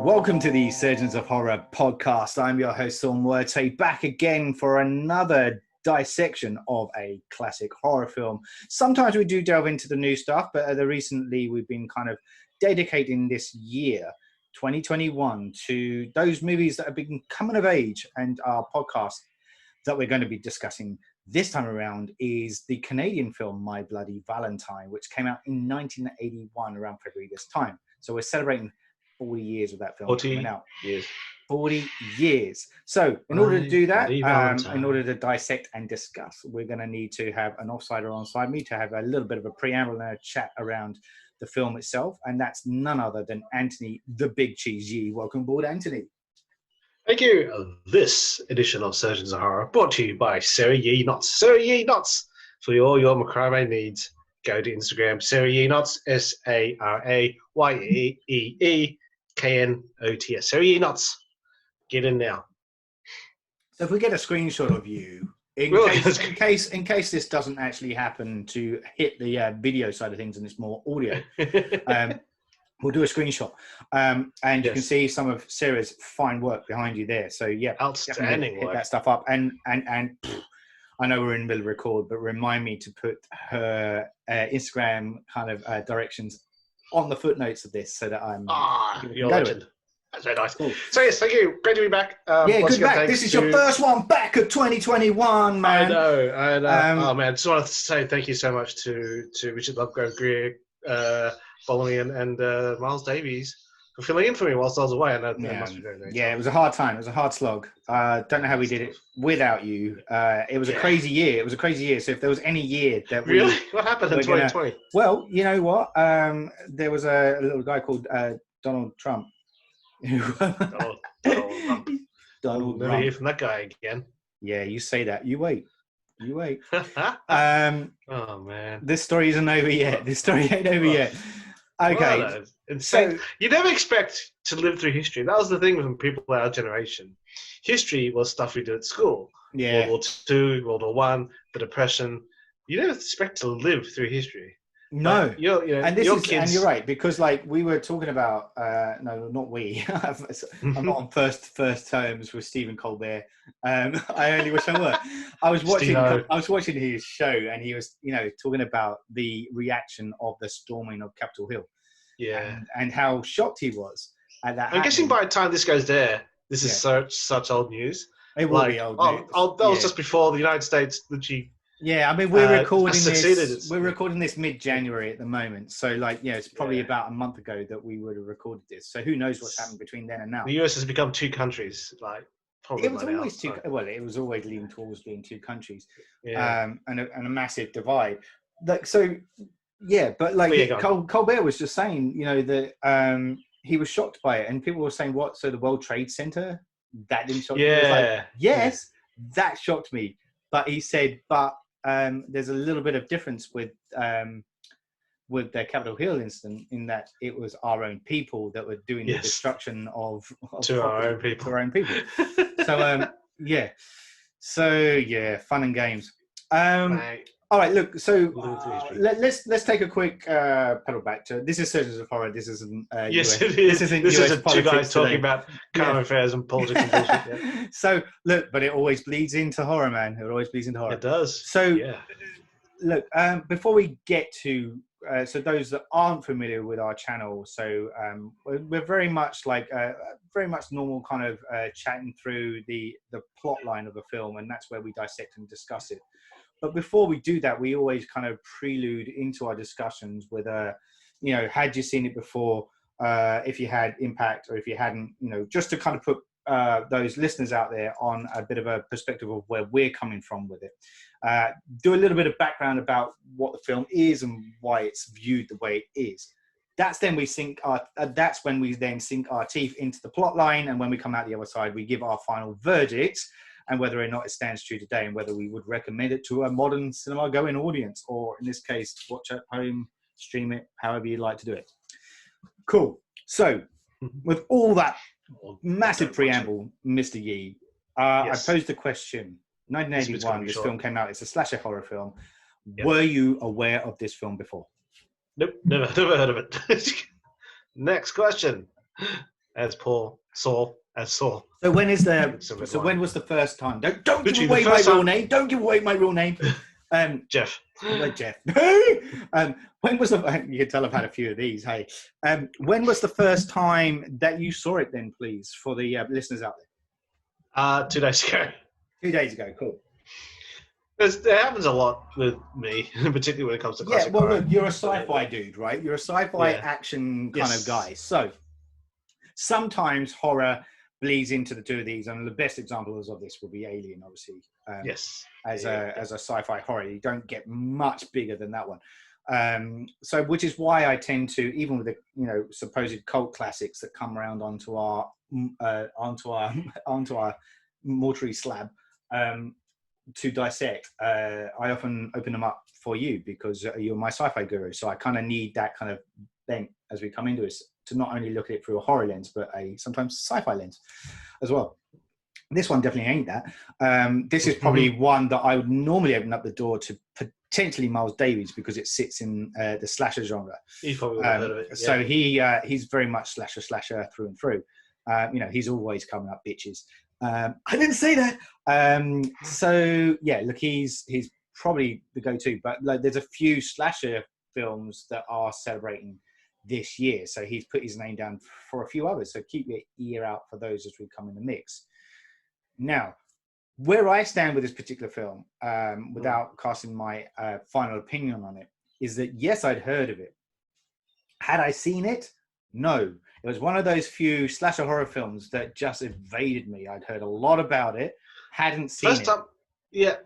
welcome to the Surgeons of Horror podcast. I'm your host, Saul, Muerte, back again for another dissection of a classic horror film. Sometimes we do delve into the new stuff, but recently we've been kind of dedicating this year, 2021, to those movies that have been coming of age. And our podcast that we're going to be discussing this time around is the Canadian film My Bloody Valentine, which came out in 1981 around February this time. So we're celebrating 40 years of that film coming out. 40 years. So in order to do that, in order to dissect and discuss, we're going to need to have an offsider alongside me to have a little bit of a preamble and a chat around the film itself. And that's none other than Antony, the Big Cheese Yee. Welcome aboard, Antony. Thank you. This edition of Surgeons of Horror brought to you by Sarah Yee Knots. Sarah Yee Knots for all your macrame needs. Go to Instagram, Sarah Yee Knots, SARAYEEKNOTS. Sarah Yee Knots. Get in now. So if we get a screenshot of you, in case this doesn't actually happen to hit the video side of things and it's more audio, we'll do a screenshot, and you can see some of Sarah's fine work behind you there. So yeah, outstanding hit work. That stuff up, and I know we're in the middle of record, but remind me to put her Instagram kind of directions on the footnotes of this so that I'm. You're a legend. That's very nice. Cool. So yes, thank you. Great to be back. Good back. This is your first one back of 2021, man. I know. Oh man, just wanted to say thank you so much to Richard Lovegrove Greer, Bolamy and Miles Davies for filling in for me whilst I was away. And that must be very nice. Yeah, it was a hard time. It was a hard slog. Don't know how we did it without you. It was a crazy year. It was a crazy year. So if there was any year that really, what happened in 2020? Well, you know what? There was a little guy called Donald Trump. Donald Trump. Never hear from that guy again. Yeah, you say that. You wait. Oh man, this story isn't over yet. This story ain't over yet. Okay. Well, so you never expect to live through history. That was the thing with people of our generation. History was stuff we did at school. Yeah. World War II, World War I, the Depression. You never expect to live through history. No. Like, and you're right, because like we were talking about no, not we. I'm not on first terms with Stephen Colbert. I only wish I were. I was watching his show, and he was talking about the reaction of the storming of Capitol Hill. Yeah. And how shocked he was at that. I'm guessing by the time this goes there, this is such old news. It will be old news. That was just before the United States literally. Yeah, I mean we're recording this. We're recording this mid-January at the moment, so it's probably about a month ago that we would have recorded this. So who knows what's happened between then and now? The US has become two countries, probably. It was always two. Well, it was always leaning towards being two countries, and a massive divide. But Colbert was just saying, that he was shocked by it, and people were saying, "What? So the World Trade Center that didn't shock you?" Yes, that shocked me. But he said, there's a little bit of difference with the Capitol Hill incident in that it was our own people that were doing the destruction of our own people. To our own people. So fun and games. All right, look. So let's take a quick pedal back to this is Surgeons of Horror. This isn't US, it is. This isn't this US isn't politics two guys today. talking about current affairs and politics and bullshit. Yeah. So look, but it always bleeds into horror, man. It always bleeds into horror. It does. So look, before we get to so those that aren't familiar with our channel, so we're very much very much normal kind of chatting through the plot line of a film, and that's where we dissect and discuss it. But before we do that, we always kind of prelude into our discussions with had you seen it before? If you had impact, or if you hadn't, just to kind of put those listeners out there on a bit of a perspective of where we're coming from with it. Do a little bit of background about what the film is and why it's viewed the way it is. That's when we sink our teeth into the plot line, and when we come out the other side, we give our final verdict and whether or not it stands true today, and whether we would recommend it to a modern cinema-going audience, or in this case, watch at home, stream it, however you'd like to do it. Cool. So, with all that massive preamble, Mr. Yee, I posed the question. 1981, this film came out. It's a slasher horror film. Yep. Were you aware of this film before? Nope, never heard of it. Next question. as Saul as Saul. So when was the first time? Don't give away my real name. Don't give away my real name. Jeff. Jeff. When was you can tell I've had a few of these. Hey, when was the first time that you saw it? Then, please, for the listeners out there. 2 days ago. 2 days ago. Cool. It happens a lot with me, particularly when it comes to classic horror. Look, you're a sci-fi dude, right? You're a sci-fi action kind of guy. So sometimes horror bleeds into the two of these, and the best examples of this will be Alien, obviously. As a sci-fi horror, you don't get much bigger than that one. So, which is why I tend to, even with the supposed cult classics that come around onto our mortuary slab to dissect, I often open them up for you because you're my sci-fi guru. So I kind of need that kind of bent as we come into it to not only look at it through a horror lens, but a sometimes sci-fi lens as well. This one definitely ain't that. This is probably one that I would normally open up the door to potentially Miles Davies because it sits in the slasher genre. You've probably heard of it. Yeah. So he's very much slasher through and through. He's always coming up bitches. I didn't say that. So yeah, look, he's probably the go-to. But like, there's a few slasher films that are celebrating this year, so he's put his name down for a few others. So keep your ear out for those as we come in the mix. Now, where I stand with this particular film, without casting my final opinion on it, is that yes, I'd heard of it. Had I seen it? No. It was one of those few slasher horror films that just evaded me. I'd heard a lot about it, hadn't seen it.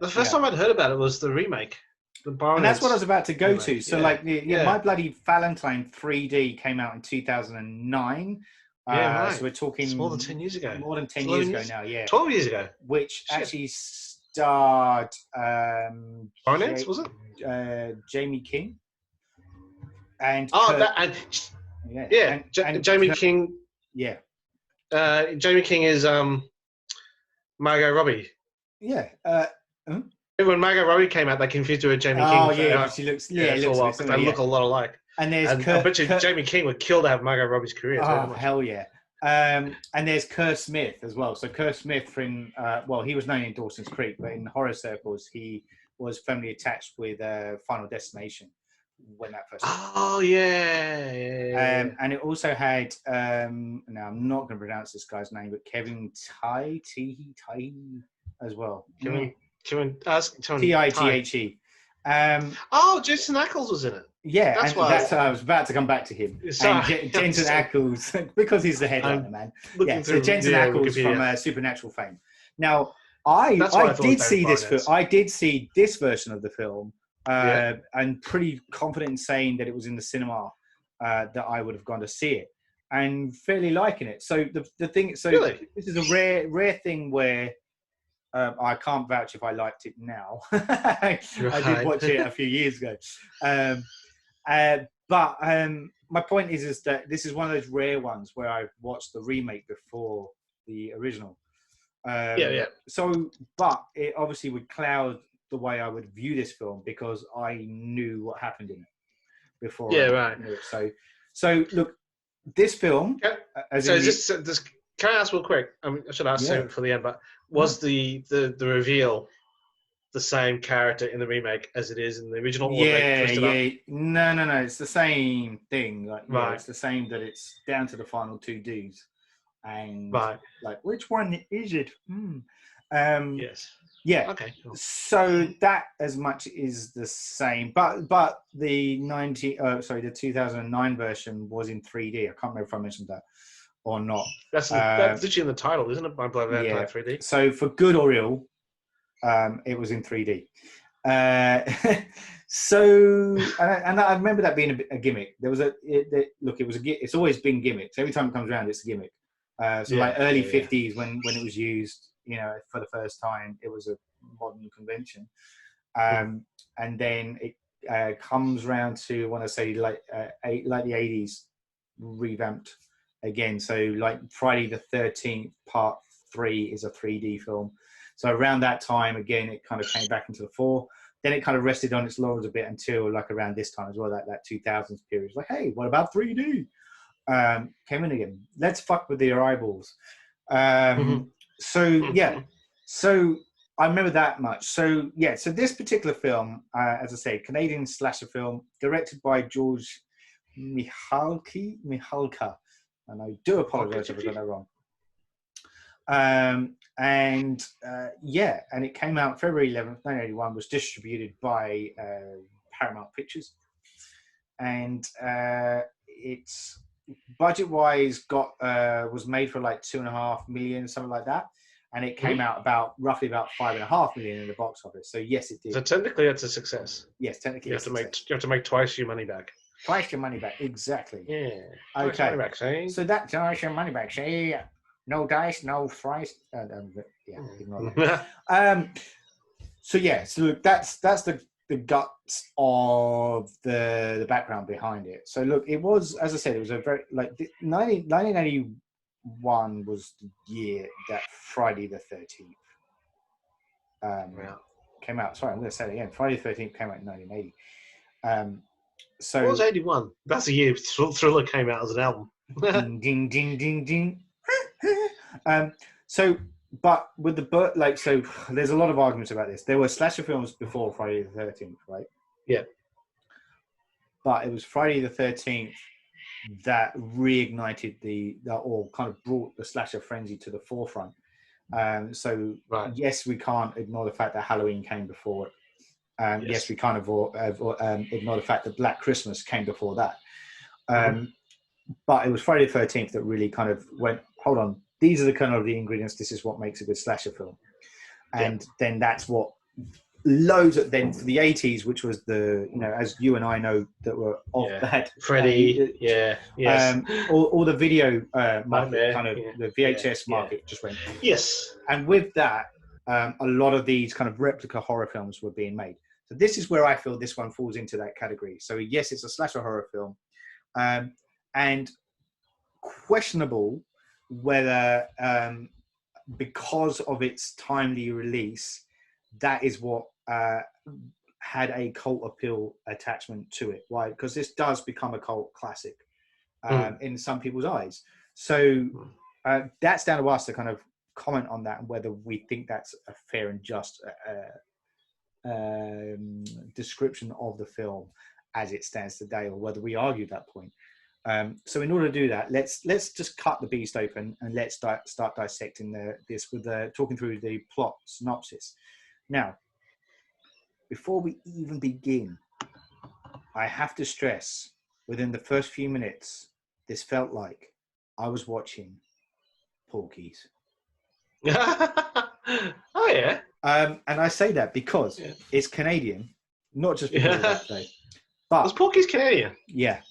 The first time I'd heard about it was the remake. And that's what I was about to go to. So, My Bloody Valentine 3D came out in 2009. So we're talking... It's more than 10 years ago. More than 10 years ago now, yeah. 12 years ago. Which actually starred... Finance, was it? Jamie King. And Jamie King. Yeah. Jamie King is Margot Robbie. Yeah. When Margot Robbie came out, they confused her with Jamie King. Oh yeah, she looks. Yeah, they look a lot alike. And there's I bet you Jamie King would kill to have Margot Robbie's career. Oh hell yeah. And there's Kerr Smith as well. So Kerr Smith, he was known in Dawson's Creek, but in horror circles, he was firmly attached with Final Destination when that first. Oh yeah. And it also had now I'm not going to pronounce this guy's name, but Kevin Tai as well. Kevin T-I-T-H-E. Jason Ackles was in it. Yeah, that's I was about to come back to him. Sorry. And Jensen Ackles, because he's the headliner, man. Yeah, so Jensen Ackles from Supernatural fame. Now, I did see this. I did see this version of the film, and pretty confident in saying that it was in the cinema that I would have gone to see it, and fairly liking it. So the thing, really? This is a rare thing where. I can't vouch if I liked it now. I did watch it a few years ago. But my point is that this is one of those rare ones where I've watched the remake before the original. So, but it obviously would cloud the way I would view this film because I knew what happened in it before. Yeah, right. Knew it. So look, this film... Can I ask real quick? I should ask you for the end, but was the reveal the same character in the remake as it is in the original? No. It's the same thing. It's the same that it's down to the final two dudes, and which one is it? Yes. Yeah. Okay. Cool. So that as much is the same, but the 2009 version was in 3D. I can't remember if I mentioned that or not. That's literally in the title, isn't it? My Bloody Valentine 3D. So for good or ill, it was in 3D. And I remember that being a gimmick. There was it's always been gimmicks. Every time it comes around, it's a gimmick. Early 50s when it was used, for the first time, it was a modern convention. And then it comes around to, I want to say, like the 80s, revamped again. So like Friday the 13th Part 3 is a 3D film. So around that time, again, it kind of came back into the fore. Then it kind of rested on its laurels a bit until like around this time as well, that 2000s period. It's like, hey, what about 3D? came in again. Let's fuck with your eyeballs. So yeah, so I remember that much. So yeah, so this particular film, as I say, Canadian slasher film, directed by George Mihalka, and I do apologize if I got that wrong. And it came out February 11th, 1981, was distributed by Paramount Pictures. And it's budget-wise was made for like 2.5 million, something like that. And it came out roughly about 5.5 million in the box office. So yes, it did. So technically, it's a success. Yes, technically, you have to make twice your money back. Twice your money back, exactly. Yeah. Okay. Money back, see? So that twice your money back. See, no dice, no fries. Ignore that. So yeah, so look, that's the guts of the background behind it. So look, it was, as I said, it was a very 1981 was the year that Friday the 13th came out. Sorry, I'm going to say it again. Friday the 13th came out in 1980. So what was 81? That's the year Thriller came out as an album. ding ding ding ding ding. So, but with so there's a lot of arguments about this. There were slasher films before Friday the 13th, right? Yeah. But it was Friday the 13th that reignited or kind of brought the slasher frenzy to the forefront. Yes, we can't ignore the fact that Halloween came before it. Yes, we can't ignore the fact that Black Christmas came before that. But it was Friday the 13th that really kind of went, hold on, these are the kind of the ingredients. This is what makes a good slasher film. And then that's what then for the 80s, which was as you and I know that were off that. Freddy, all the video market, the VHS market just went. Yes. And with that, a lot of these kind of replica horror films were being made. So this is where I feel this one falls into that category. So yes, it's a slasher horror film. And questionable whether because of its timely release, that is what had a cult appeal attachment to it. Why? Because this does become a cult classic in some people's eyes. So that's down to us to kind of comment on that and whether we think that's a fair and just description of the film as it stands today, or whether we argue that point. So in order to do that, let's just cut the beast open and let's start dissecting this with talking through the plot synopsis. Now, before we even begin, I have to stress, within the first few minutes, this felt like I was watching Porky's. Oh yeah. And I say that because it's Canadian, not just because of that day. But was Porky's Canadian? Yeah.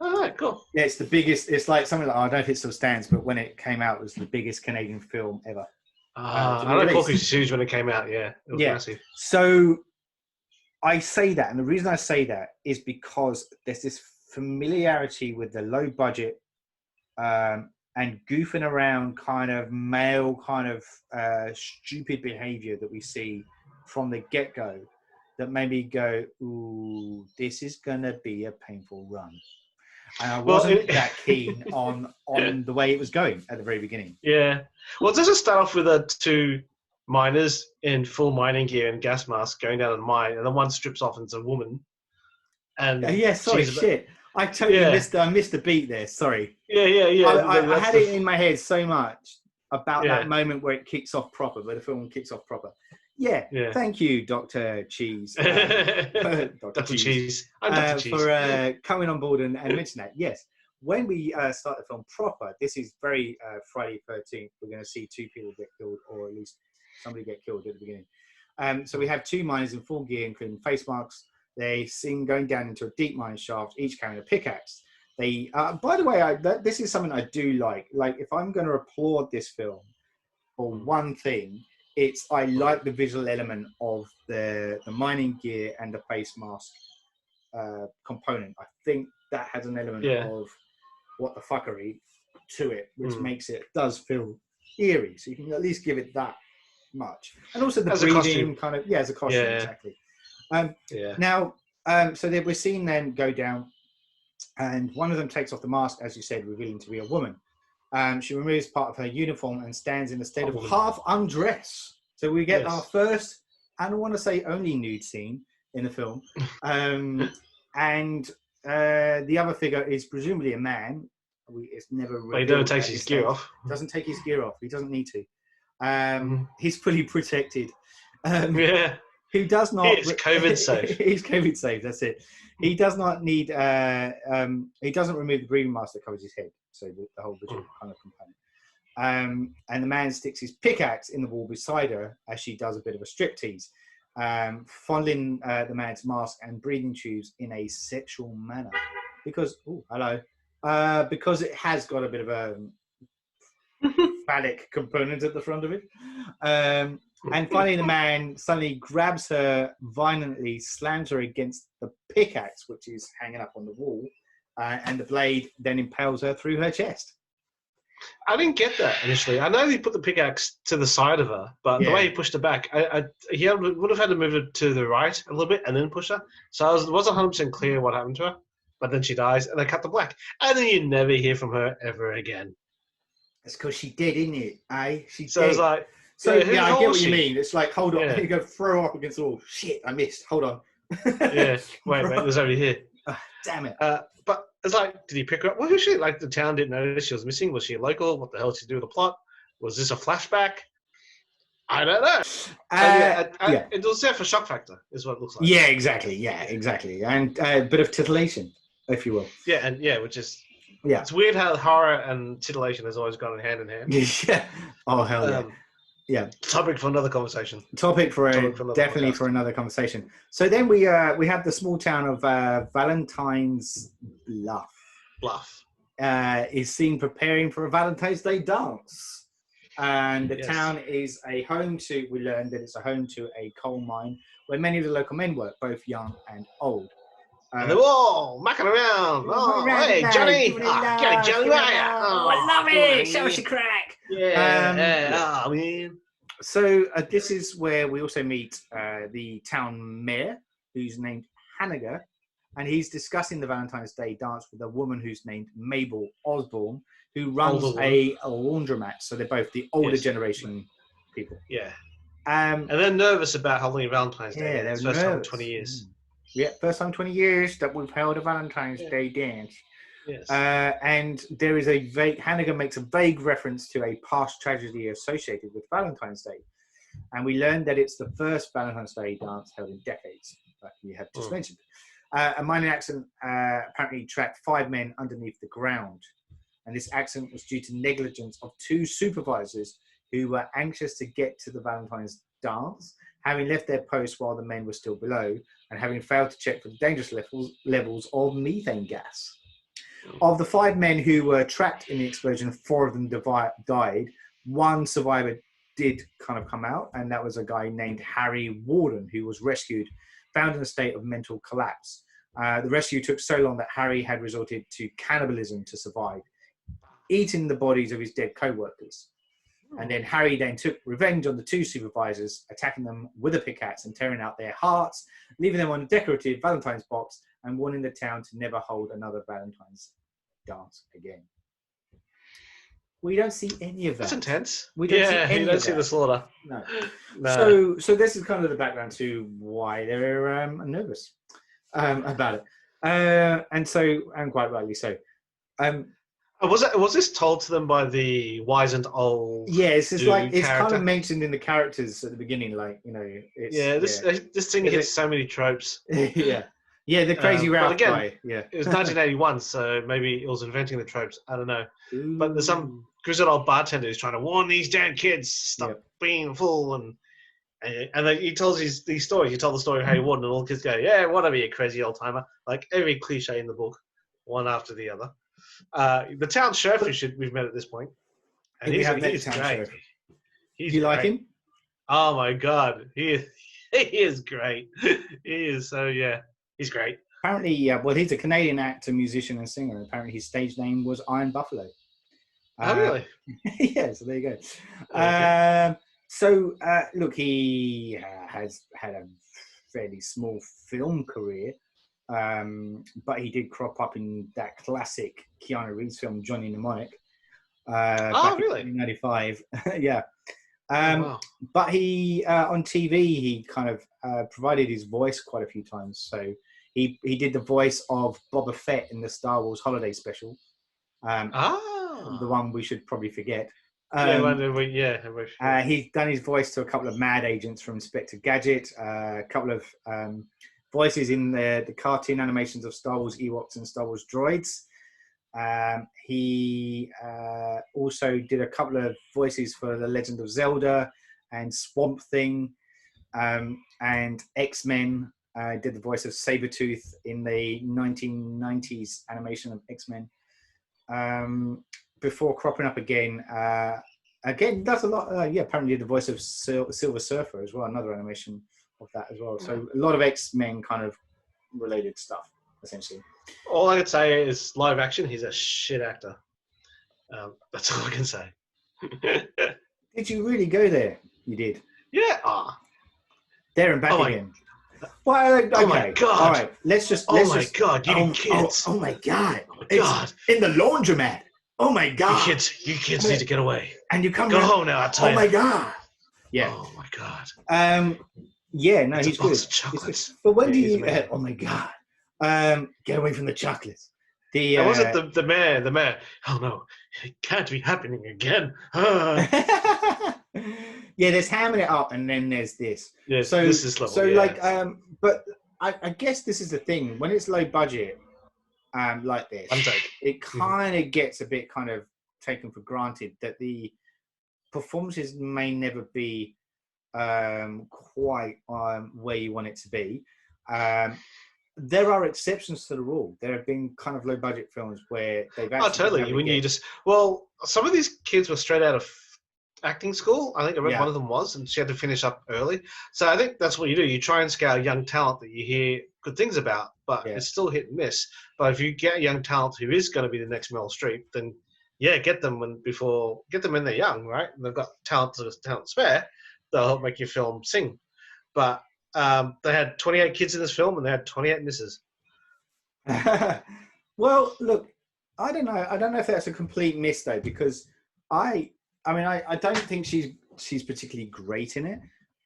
All right, cool. Yeah, it's the biggest. It's like something like, I don't know if it still stands, but when it came out, it was the biggest Canadian film ever. I know Porky's was huge when it came out. Yeah, it was massive. So I say that, and the reason I say that is because there's this familiarity with the low budget and goofing around kind of male kind of stupid behavior that we see from the get-go that made me go, ooh, this is going to be a painful run. And I wasn't that keen on the way it was going at the very beginning. Yeah. Well, does it start off with two miners in full mining gear and gas masks going down the mine, and the one strips off and it's a woman? And shit. I totally missed the beat there. Sorry. Yeah. I had it in my head so much about that moment where it kicks off proper, where the film kicks off proper. Yeah. Thank you, Dr. Cheese. Dr. Cheese. I'm Dr. Cheese. For coming on board and mentioning that. Yes. When we start the film proper, this is very Friday 13th. We're going to see two people get killed, or at least somebody get killed at the beginning. So we have two miners in full gear, including face masks. They sing going down into a deep mine shaft, each carrying a pickaxe. They, by the way, this is something I do like. Like, if I'm going to applaud this film for one thing, I like the visual element of the mining gear and the face mask component. I think that has an element of what the fuckery to it, which does feel eerie. So you can at least give it that much. And also the breathing kind of, as a costume, exactly. Now, so we're seeing them go down. and one of them takes off the mask, as you said, revealing to be a woman. She removes part of her uniform and stands in a state of half undress. So we get our first, and I want to say only nude scene in the film. And the other figure is presumably a man. It's never revealed. But he never takes his gear off. Doesn't take his gear off. He doesn't need to. He's fully protected. Who does not? He's COVID safe. He's COVID safe. That's it. He does not need. He doesn't remove the breathing mask that covers his head, so the whole visual kind of component. And the man sticks his pickaxe in the wall beside her as she does a bit of a striptease, fondling the man's mask and breathing tubes in a sexual manner. Because because it has got a bit of a phallic component at the front of it. And finally, the man suddenly grabs her violently, slams her against the pickaxe, which is hanging up on the wall, and the blade then impales her through her chest. I didn't get that initially. I know he put the pickaxe to the side of her, but the way he pushed her back, he would have had to move it to the right a little bit and then push her. So I wasn't 100% clear what happened to her. But then she dies, and they cut the black. And then you never hear from her ever again. It's because she did, isn't it? She's so dead. It's like... So, I get what you mean. It's like, hold on. You go throw her up against the wall. Shit, I missed. Hold on. Wait, there's only here. Damn it. But it's like, did he pick her up? Well, was she? Like, the town didn't notice she was missing. Was she local? What the hell did she do with the plot? Was this a flashback? I don't know. It was there for shock factor, is what it looks like. Yeah, exactly. And a bit of titillation, if you will. Which is... Yeah. It's weird how horror and titillation has always gone hand in hand. Yeah. Oh, hell yeah. Yeah. Topic for another conversation. Topic for another conversation. So then we have the small town of Valentine's Bluff. Is seen preparing for a Valentine's Day dance. And the town is a home to, we learned that it's a home to a coal mine where many of the local men work, both young and old. And they're all macking around. Oh, hey, Johnny. Get it, Johnny. I love it. Show us your crack. Yeah. Man. So this is where we also meet the town mayor, who's named Hanniger, and he's discussing the Valentine's Day dance with a woman who's named Mabel Osborne, who runs a laundromat. So they're both the older generation people. Yeah. And they're nervous about holding Valentine's Day. Yeah, they're first nervous. time in 20 years. Yeah, first time in 20 years that we've held a Valentine's Day dance. Yes. And there is a Hanniger makes a vague reference to a past tragedy associated with Valentine's Day. And we learned that it's the first Valentine's Day dance held in decades, like you have just mentioned. A mining accident apparently trapped 5 men underneath the ground. And this accident was due to negligence of 2 supervisors who were anxious to get to the Valentine's dance, having left their posts while the men were still below, and having failed to check for the dangerous levels of methane gas. Of the 5 men who were trapped in the explosion, 4 of them died. 1 survivor did kind of come out, and that was a guy named Harry Warden, who was rescued, found in a state of mental collapse. The rescue took so long that Harry had resorted to cannibalism to survive, eating the bodies of his dead co-workers. And then Harry then took revenge on the 2 supervisors, attacking them with a pickaxe and tearing out their hearts, leaving them on a decorative Valentine's box and warning the town to never hold another Valentine's dance again. We don't see any of that. That's intense. We don't see any you don't see the slaughter. No. So this is kind of the background to why they're nervous about it. And quite rightly so. Was this told to them by the wizened old? Yeah, it's kind of mentioned in the characters at the beginning, like, you know. This thing hits so many tropes. Yeah, the crazy Ralph again, guy. Yeah, it was 1981, so maybe it was inventing the tropes. I don't know. Ooh. But there's some grizzled old bartender who's trying to warn these damn kids, stop being a fool, and then he tells these stories. He told the story of Harry Warden, and all the kids go, "Yeah, whatever, you crazy old timer." Like every cliche in the book, one after the other. The town sheriff we've met at this point, and he's great. Do you like him? Oh my god, he is great. He is so he's great. Apparently, he's a Canadian actor, musician, and singer. And apparently, his stage name was Iron Buffalo. Oh, really? Yeah. So there you go. Look, he has had a fairly small film career. but he did crop up in that classic Keanu Reeves film, Johnny Mnemonic, Oh, back really? in 1995. Yeah. Oh, wow. But he on TV he kind of provided his voice quite a few times. So he did the voice of Boba Fett in the Star Wars Holiday Special, the one we should probably forget. He's done his voice to a couple of mad agents from Inspector Gadget, a couple of voices in the cartoon animations of Star Wars Ewoks and Star Wars Droids. He also did a couple of voices for The Legend of Zelda and Swamp Thing, and X-Men. Did the voice of Sabretooth in the 1990s animation of X-Men. Before cropping up again, does a lot. Apparently did the voice of Silver Surfer as well, another animation of that as well. So a lot of X-Men kind of related stuff, essentially. All I could say is live action, he's a shit actor. That's all I can say. Did you really go there? You did? Yeah. There and back again. Well, okay. Oh my God. All right. Let's just. God, you kids. Oh my God. Oh my God. It's in the laundromat. Oh my God. You kids need to get away. And you come Go home now, I tell you. Oh my God. Yeah. Oh my God. Yeah, no, it's he's a box good. Of chocolates. But when do you oh my God. Get away from the chocolates. Was it the mayor? The mayor. Oh no, it can't be happening again. Yeah, there's hamming it up, and then there's this. Yeah, so this is level. So yeah. but I guess this is the thing when it's low budget, like this, it kind of gets a bit kind of taken for granted that the performances may never be quite where you want it to be. There are exceptions to the rule. There have been kind of low budget films where they've actually. Oh, totally. When you just some of these kids were straight out of acting school. I think I read one of them was, and she had to finish up early. So I think that's what you do. You try and scout young talent that you hear good things about, but it's still hit and miss. But if you get young talent who is going to be the next Meryl Streep, then get them when they're young, right? And they've got talent spare. They'll help make your film sing. But they had 28 kids in this film, and they had 28 misses. Well, look, I don't know. I don't know if that's a complete miss though, because I don't think she's particularly great in it,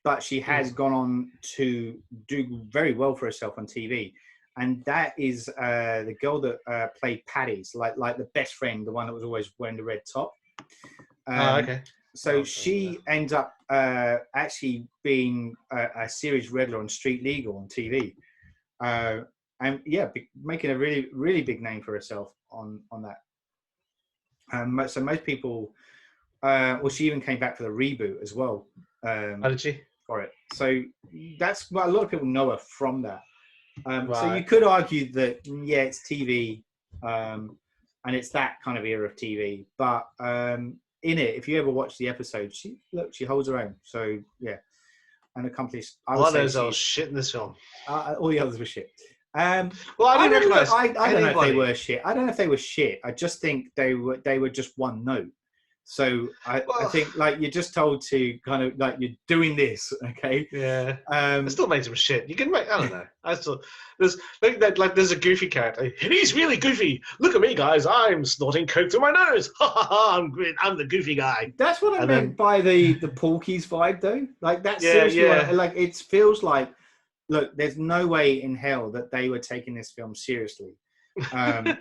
but she has gone on to do very well for herself on TV, and that is the girl that played Patty's, like the best friend, the one that was always wearing the red top. Okay. So she ends up actually being a series regular on Street Legal on TV, and making a really, really big name for herself on that. So most people, she even came back for the reboot as well. How did she? For it. So that's a lot of people know her from that. So you could argue that it's TV, and it's that kind of era of TV, but. In it, if you ever watch the episode, she holds her own. So and accomplished. A lot of those are shit in this film. All the others were shit. I don't recognize. I don't know if they were shit. I don't know if they were shit. I just think they were just one note. So I think like you're just told to kind of like you're doing this, okay? Yeah. It still makes them shit. You can make. I don't know. There's a goofy character. He's really goofy. Look at me, guys. I'm snorting coke through my nose. Ha ha ha! I'm the goofy guy. That's what I meant by the Porky's vibe, though. Like that's seriously like it feels like. Look, there's no way in hell that they were taking this film seriously. And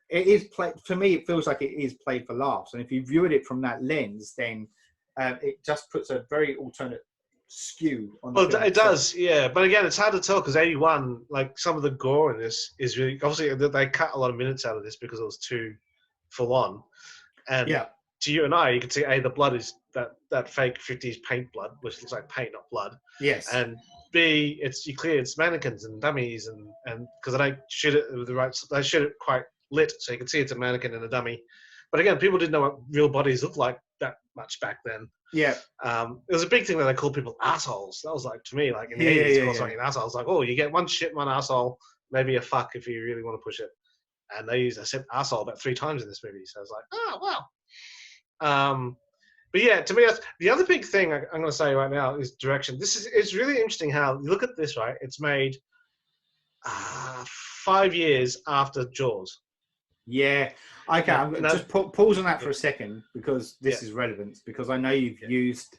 it is played for me. It feels like it is played for laughs, and if you viewed it from that lens, then it just puts a very alternate skew on the film. It does, yeah. But again, it's hard to tell because 81, like some of the gore in this is really obviously they cut a lot of minutes out of this because it was too full on. And to you and I, you can see the blood is that fake 50s paint blood, which looks like paint, not blood. Yes. And B, it's mannequins and dummies, and because they don't shoot it with the right, they shoot it quite lit, so you can see it's a mannequin and a dummy. But again, people didn't know what real bodies looked like that much back then. Yeah. It was a big thing that they called people assholes. That was like, to me, like in the 80s, to call something an asshole. It's like, you get one shit, one asshole, maybe a fuck if you really want to push it. And I said asshole about 3 times in this movie. So I was like, oh, wow. But yeah, to me, that's the other big thing I'm going to say right now is direction. It's really interesting how you look at this, right? It's made 5 years after Jaws. Yeah. Okay, Yeah, I'm and just pause on that for yeah, a second, because this yeah, is relevant, because I know you've yeah. used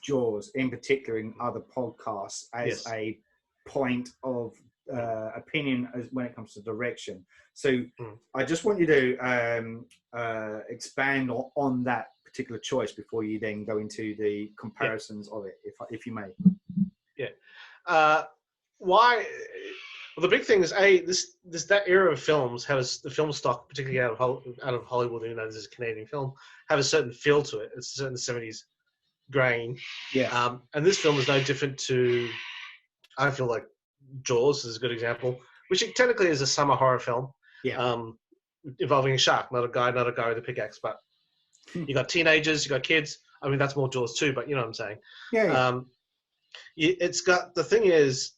Jaws in particular in other podcasts as Yes. a point of Mm, opinion as when it comes to direction. So mm. I just want you to expand on that particular choice before you then go into the Yeah, comparisons of it, if you may. yeah. Uh, why? Well, the big thing is this that era of films has the film stock, particularly out of Hollywood, you know, this is a Canadian film, have a certain feel to it. It's a certain '70s grain, Yeah. and this film is no different to. I feel like Jaws is a good example, which technically is a summer horror film, Yeah. um, involving a shark, not a guy with a pickaxe. But you got teenagers, you got kids. I mean, that's more Jaws too, but you know what I'm saying. Yeah. Yeah. Um, it's got the thing is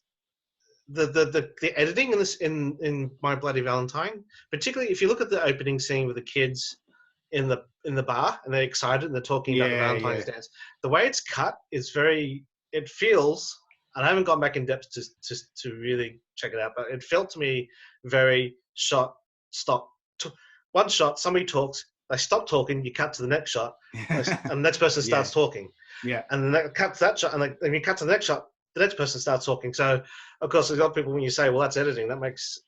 the editing in this in My Bloody Valentine, particularly if you look at the opening scene with the kids in the bar and they're excited and they're talking about the Yeah. Yeah. Valentine's dance. The way it's cut is very. It feels, and I haven't gone back in depth to really check it out, but it felt to me very shot, stop, one shot. Somebody talks, they stop talking, you cut to the next shot, and the next person Yeah. starts talking, Yeah. and then cut to that shot, and then you cut to the next shot, the next person starts talking. So, of course, there's a lot of people when you say, "Well, that's editing," that makes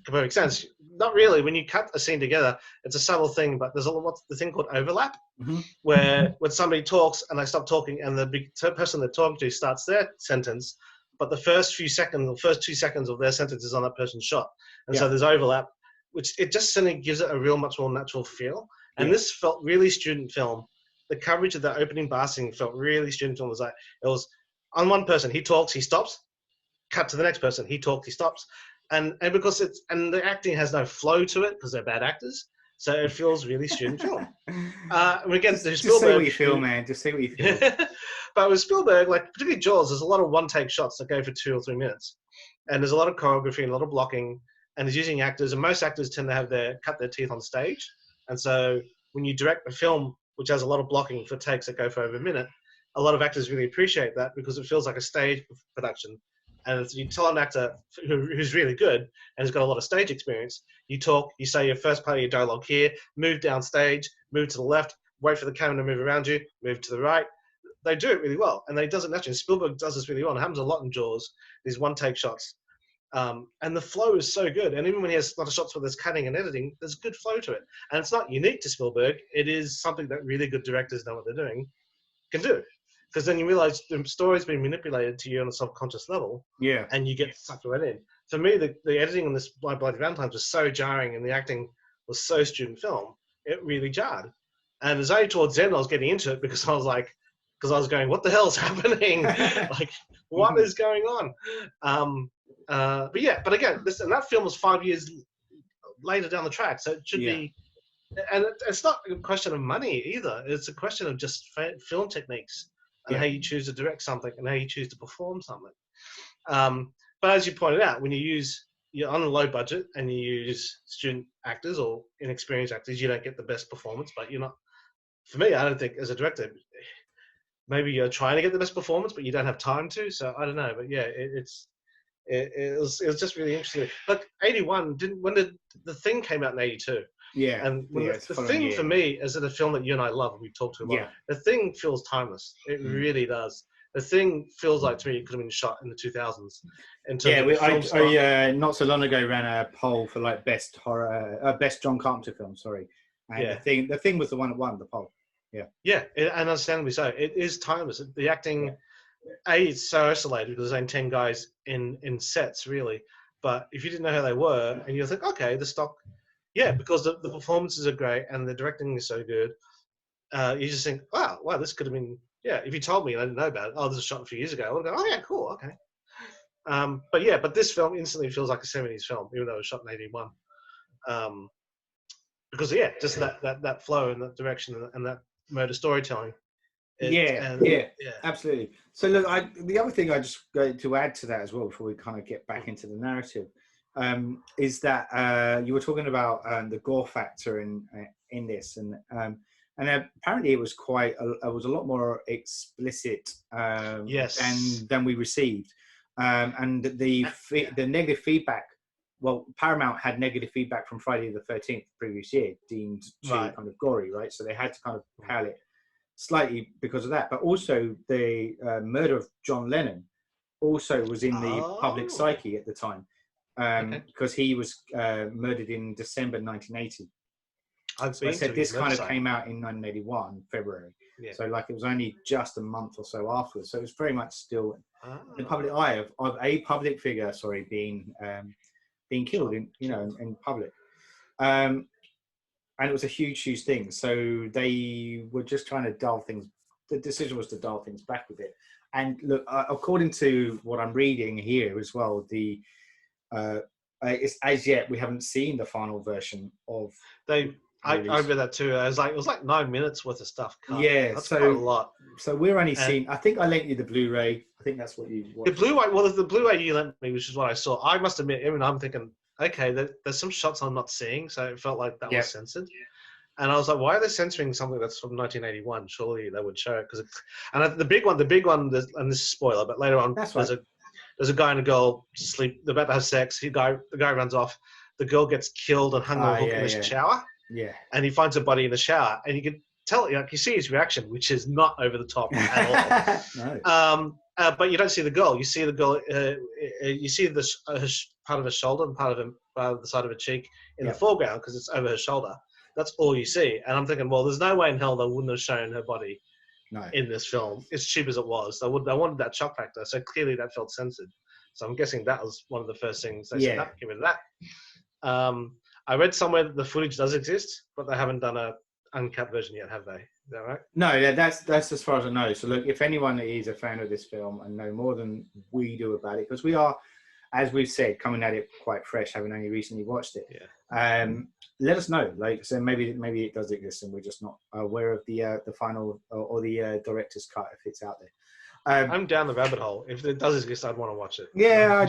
perfect sense. Not really. When you cut a scene together, it's a subtle thing, but there's what's the thing called overlap, Mm-hmm. where when somebody talks and they stop talking, and the big person they're talking to starts their sentence, but the first few seconds, the first 2 seconds of their sentence is on that person's shot, and so Yeah. there's overlap, which it just suddenly gives it a real much more natural feel. And Yeah. this felt really student film. The coverage of the opening bar scene felt really student film. It was on one person, he talks, he stops, cut to the next person, he talks, he stops, and because it's and the acting has no flow to it because they're bad actors, so it feels really student film. And again, there's Just say what Spielberg you feel, man. Just say what you feel. but with Spielberg, like particularly Jaws, there's a lot of one-take shots that go for 2 or 3 minutes, and there's a lot of choreography and a lot of blocking, and he's using actors, and most actors tend to have cut their teeth on stage, and so when you direct a film which has a lot of blocking for takes that go for over a minute, a lot of actors really appreciate that because it feels like a stage production. And if you tell an actor who's really good and has got a lot of stage experience, you talk, you say your first part of your dialogue here, move down stage, move to the left, wait for the camera to move around you, move to the right. They do it really well, and they does it naturally. Spielberg does this really well. And it happens a lot in Jaws. These one-take shots, and the flow is so good. And even when he has a lot of shots where there's cutting and editing, there's good flow to it. And it's not unique to Spielberg. It is something that really good directors know what they're doing can do. Because then you realize the story's been manipulated to you on a subconscious level, Yeah. and you get sucked right in. For me, the editing on this My Bloody Valentine was so jarring, and the acting was so student film. It really jarred. And it was only towards the end I was getting into it because I was going, what the hell's happening? Like, what is going on? But again, that film was 5 years later down the track, so it should Yeah. be. And it's not a question of money either. It's a question of just film techniques and how you choose to direct something and how you choose to perform something. But as you pointed out, when you're on a low budget and you use student actors or inexperienced actors, you don't get the best performance. But you're not. For me, I don't think as a director, maybe you're trying to get the best performance, but you don't have time to. So I don't know. But yeah, it was just really interesting. Look, 81 when did The Thing came out in 82? Yeah. And when It's the following Thing year. for me is a film that you and I love, and we've talked to a lot. Yeah. The Thing feels timeless. It really does. The Thing feels like to me it could have been shot in the 2000s. In terms of film stock. I not so long ago ran a poll for like best horror, best John Carpenter film. Sorry, and the thing was the one that won the poll. Yeah. Yeah, and understandably so. It is timeless. The acting, it's so isolated because there's only 10 guys in sets really. But if you didn't know who they were, and you think, okay, the stock. Yeah, because the performances are great and the directing is so good. You just think, wow, this could have been. Yeah, if you told me and I didn't know about it, this was shot a few years ago, I would go, oh yeah, cool, okay. But this film instantly feels like a 70s film, even though it was shot in 81. Because just that flow and that direction and that mode of storytelling. Absolutely. So look, the other thing I just go to add to that as well before we kind of get back into the narrative. Is that you were talking about the gore factor in this, and apparently it was it was a lot more explicit than we received. And the negative feedback. Well, Paramount had negative feedback from Friday the 13th previous year, deemed too kind of gory, right? So they had to kind of pale it slightly because of that. But also the murder of John Lennon also was in the public psyche at the time, because he was murdered in December 1980. So I said this kind of came out in 1981, February. Yeah. So like it was only just a month or so afterwards. So it was very much still in the public eye of a public figure, being killed in public. And it was a huge thing. So they were just trying to dial things. The decision was to dial things back a bit. And look, according to what I'm reading here as well, it's, as yet we haven't seen the final version of. I read that too. It was like 9 minutes worth of stuff cut. Yeah, that's quite a lot. So we're only seeing. I think I lent you the Blu-ray. I think that's what you watched. The Blu-ray. Well, the Blu-ray you lent me, which is what I saw. I must admit, even I'm thinking, okay, there's some shots I'm not seeing, so it felt like that was censored. And I was like, why are they censoring something that's from 1981? Surely they would show it and the big one, and this is spoiler, but later on, there's a guy and a girl sleep. They're about to have sex. The guy runs off. The girl gets killed and hung on a hook in the shower. Yeah. And he finds a body in the shower, and you can tell, you see his reaction, which is not over the top at all. No. But you don't see the girl. You see the girl. You see part of her shoulder and part of the side of her cheek in the foreground because it's over her shoulder. That's all you see. And I'm thinking, well, there's no way in hell they wouldn't have shown her body in this film, as cheap as it was. They wanted that shock factor, so clearly that felt censored. So I'm guessing that was one of the first things they said, get rid of that. I read somewhere that the footage does exist, but they haven't done a uncut version yet, have they? Is that right? No, that's as far as I know. So look, if anyone is a fan of this film and know more than we do about it, because we are, as we've said, coming at it quite fresh, having only recently watched it. Yeah. Let us know. So maybe it does exist, and we're just not aware of the final or the director's cut if it's out there. I'm down the rabbit hole. If it does exist, I'd want to watch it. Yeah,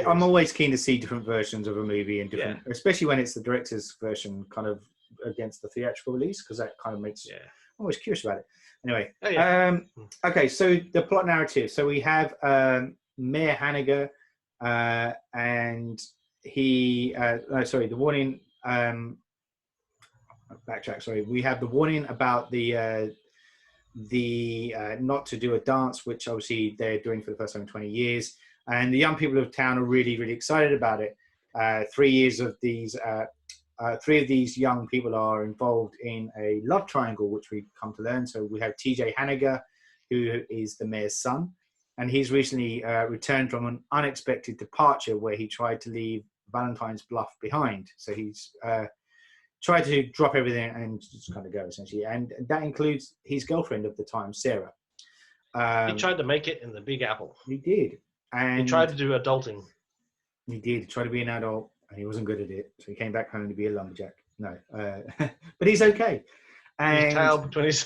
I'm always keen to see different versions of a movie and different, especially when it's the director's version, kind of against the theatrical release, because that kind of makes. I'm always curious about it. Anyway, okay, so the plot narrative. So we have Mayor Hanniger, and he. The warning. Backtrack. Sorry, we have the warning about the not to do a dance, which obviously they're doing for the first time in 20 years, and the young people of town are really excited about it. 3 of these young people are involved in a love triangle, which we come to learn. So we have TJ Hanniger, who is the mayor's son, and he's recently returned from an unexpected departure where he tried to leave Valentine's Bluff behind. So he's tried to drop everything and just kind of go, essentially. And that includes his girlfriend of the time, Sarah. He tried to make it in the Big Apple. He did. And he tried to do adulting. He did. Try to be an adult, and he wasn't good at it. So he came back home to be a lumberjack. No. But he's okay. And his tail between his...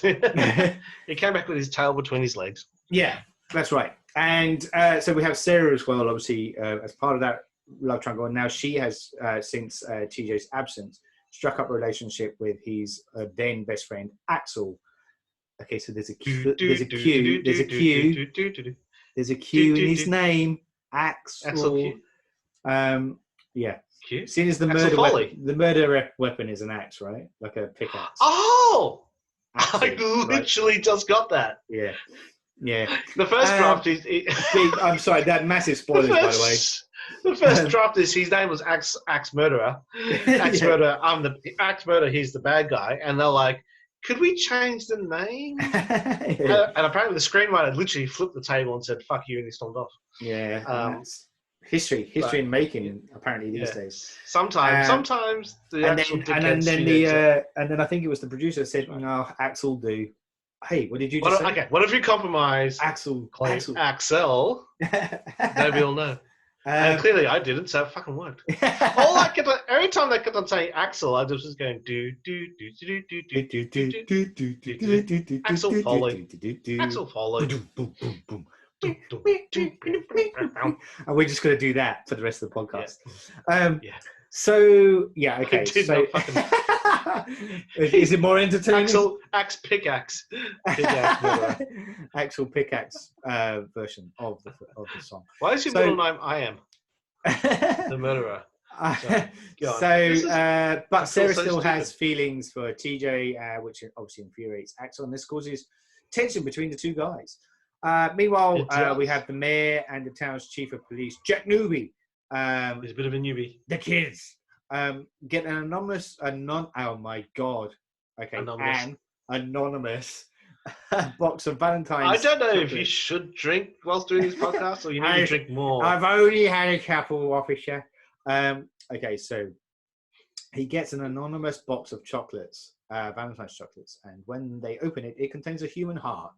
He came back with his tail between his legs. Yeah, that's right. And so we have Sarah as well, obviously, as part of that love triangle. And now she has, since TJ's absence, struck up a relationship with his then best friend Axel. Okay, so there's a Q in his name, Axel. Yeah. Q? Seeing as the murder weapon is an axe, right? Like a pickaxe. Oh, Axel, I literally just got that. Yeah. Yeah. The first draft is. I'm sorry, that massive spoilers, by the way. The first draft is his name was Axe Murderer. Axe Murderer. I'm the Axe Murderer. He's the bad guy, and they're like, "Could we change the name?" And apparently, the screenwriter literally flipped the table and said, "Fuck you," and he stormed off. Yeah. History in making. Apparently these days. Sometimes the and then I think it was the producer said, "No, Axel do." Hey, what did you just say? Okay, what if you compromise Axel? Nobody will know. And clearly I didn't, so it fucking worked. Every time they kept on saying Axel, I just was going do. Axel Foley. Axel Foley. And we're just going to do that for the rest of the podcast. So, yeah, okay. Is it more entertaining? Axe pickaxe. Pickaxe murderer. Actual pickaxe version of the song. Why is your middle name I am the murderer? But Sarah still has feelings for TJ, which obviously infuriates Axel. This causes tension between the two guys. Meanwhile, we have the mayor and the town's chief of police, Jack Newby. He's a bit of a newbie. The kids get an anonymous, oh my god, okay, anonymous box of Valentine's. I don't know chocolate. if you should drink whilst doing this podcast, or you need to drink more. I've only had a couple, officer. Okay, so he gets an anonymous box of chocolates, Valentine's chocolates, and when they open it, it contains a human heart.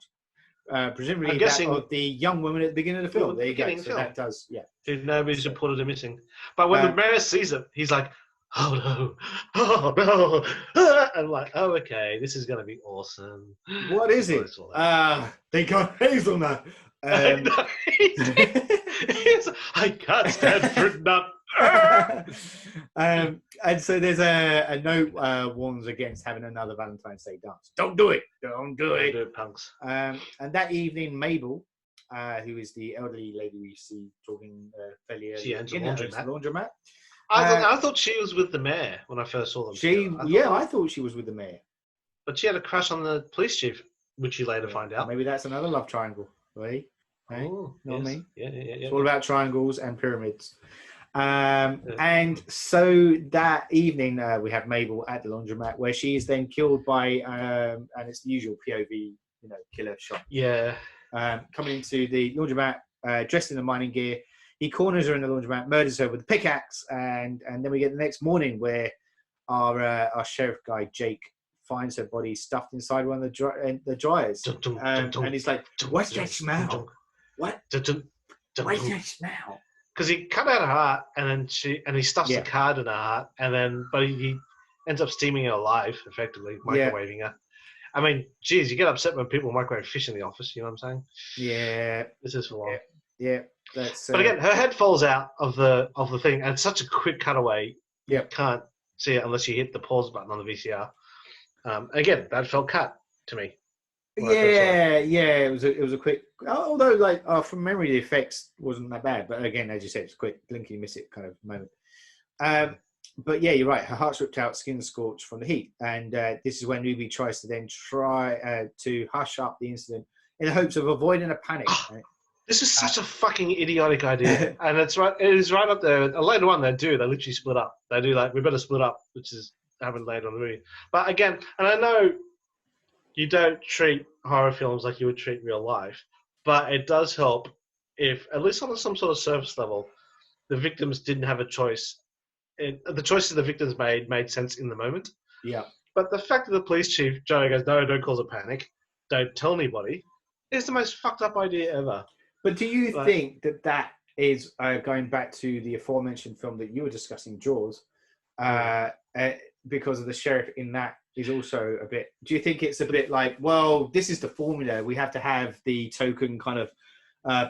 Presumably that of the young woman at the beginning of the film. There you go. So that does, yeah. Nobody's reported a missing. But when the mayor sees it, he's like, oh no. And I'm like, oh, okay, this is going to be awesome. What is it? They got hazelnut. I can't stand fruit nut. And so there's a note warns against having another Valentine's Day dance. Don't do it. Don't do it, punks. And that evening, Mabel, who is the elderly lady we see talking fairly early in the laundromat. I thought she was with the mayor when I first saw them. I thought she was with the mayor. But she had a crush on the police chief, which you later find out. Maybe that's another love triangle, right? Oh, not me. Yeah. It's all about triangles and pyramids. And so that evening, we have Mabel at the laundromat, where she is then killed by, and it's the usual POV, killer shot. Yeah. Coming into the laundromat, dressed in the mining gear. He corners her in the laundromat, murders her with a pickaxe, and then we get the next morning where our sheriff guy Jake finds her body stuffed inside one of the dryers, and he's like, "What's that smell? What? What's that smell?" Because he cut out her heart, and then he stuffs the card in her heart, but he ends up steaming her alive, effectively microwaving her. I mean, geez, you get upset when people microwave fish in the office. You know what I'm saying? Yeah. This is for long. Yeah. But again, her head falls out of the thing, and it's such a quick cutaway. You can't see it unless you hit the pause button on the VCR. Again, that felt cut to me. It was a quick. Although, from memory, the effects wasn't that bad. But again, as you said, it's a quick blinky miss it kind of moment. But yeah, you're right. Her heart's ripped out, skin scorched from the heat, and this is when Newby tries to then try to hush up the incident in the hopes of avoiding a panic. Right? This is such a fucking idiotic idea, and it is right up there. And later on, they literally split up. They do we better split up, which is happened later on in the movie. But again, and I know you don't treat horror films like you would treat real life, but it does help if, at least on some sort of surface level, the victims didn't have a choice. The choices the victims made sense in the moment. Yeah. But the fact that the police chief, Joe, goes, no, don't cause a panic, don't tell anybody, is the most fucked up idea ever. But do you think that is, going back to the aforementioned film that you were discussing, Jaws, because of the sheriff in that is also a bit... Do you think it's a bit like, well, this is the formula. We have to have the token kind of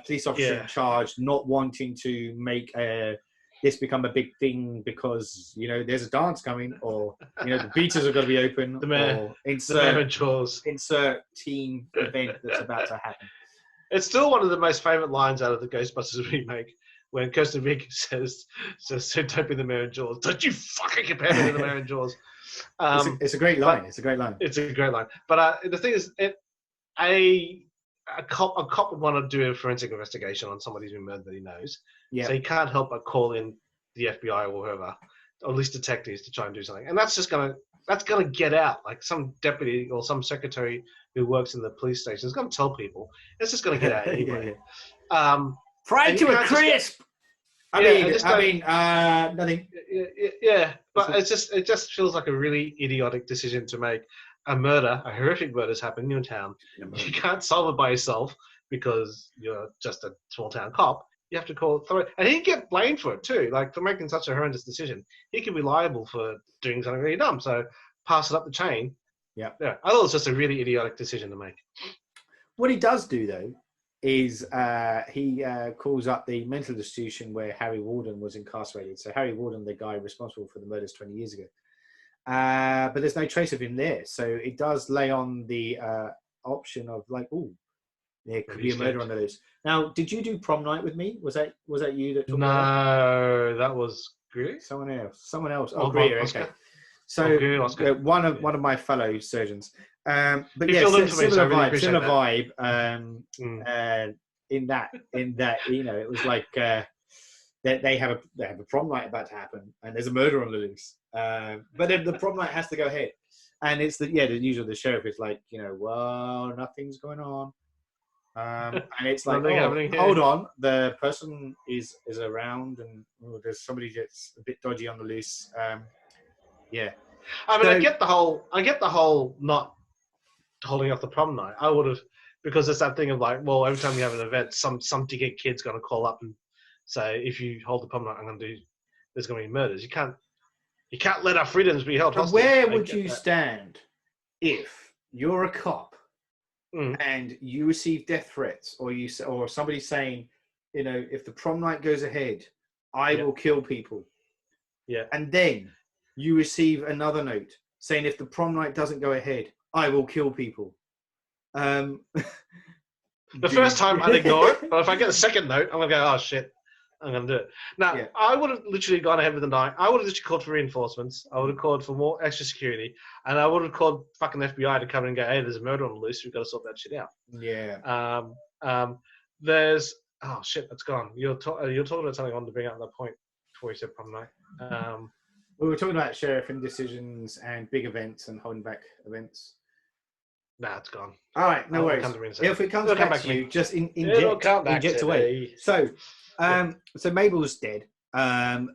police officer in charge not wanting to make this become a big thing because, there's a dance coming, or, the beaches are going to be open, or insert team event that's about to happen. It's still one of the most favourite lines out of the Ghostbusters remake, when Kirsten Wiig says, don't be the mayor in Jaws. Don't you fucking compare me to the mayor in Jaws. It's a great line. It's a great line. But the thing is, a cop would want to do a forensic investigation on somebody who's been murdered that he knows. Yeah. So he can't help but call in the FBI or whoever, or at least detectives, to try and do something. And that's gonna get out. Like some deputy or some secretary who works in the police station is gonna tell people. It's just gonna get out anyway. Fried to a crisp. Nothing. Yeah, but it just feels like a really idiotic decision to make. A horrific murder has happened in your town. You can't solve it by yourself because you're just a small town cop. You have to call authority. And he'd get blamed for it too, for making such a horrendous decision. He could be liable for doing something really dumb. So pass it up the chain. Yeah. I thought it was just a really idiotic decision to make. What he does do, though, is he calls up the mental institution where Harry Warden was incarcerated. So Harry Warden, the guy responsible for the murders 20 years ago. but there's no trace of him there. So it does lay on the option of like, oh, there could be a murder on the loose. Now, did you do prom night with me? Was that you that talked about No, that was Greer? Someone else. Oh, Greer, okay. So one of my fellow surgeons. But yeah, similar vibe. In that, it was like they have a prom night about to happen, and there's a murder on the loose. But then the prom night has to go ahead, and it's the usual. The sheriff is like, well, nothing's going on, and it's like, hold on, the person is around, and there's somebody that's a bit dodgy on the loose. Yeah. I mean, I get the whole not holding off the prom night. I would have, because it's that thing of like, well, every time you have an event, some dickhead kid's going to call up and say, if you hold the prom night, there's going to be murders. You can't let our freedoms be held hostage. Where would you stand if you're a cop and you receive death threats, or somebody saying, if the prom night goes ahead, I will kill people. Yeah. And then you receive another note saying, if the prom night doesn't go ahead, I will kill people. The first time I'd ignore it, but if I get a second note, I'm going to go, oh shit, I'm going to do it. Now, I would have literally gone ahead with the night. I would have literally called for reinforcements. I would have called for more extra security. And I would have called fucking FBI to come in and go, hey, there's a murder on the loose. We've got to sort that shit out. Yeah. There's, oh shit, that's gone. You're talking about something I wanted to bring up at that point before you said prom night. We were talking about sheriff indecisions and big events and holding back events. Nah, it's gone. All right, no worries. If it comes back to you, just inject away. So, so Mabel's dead, and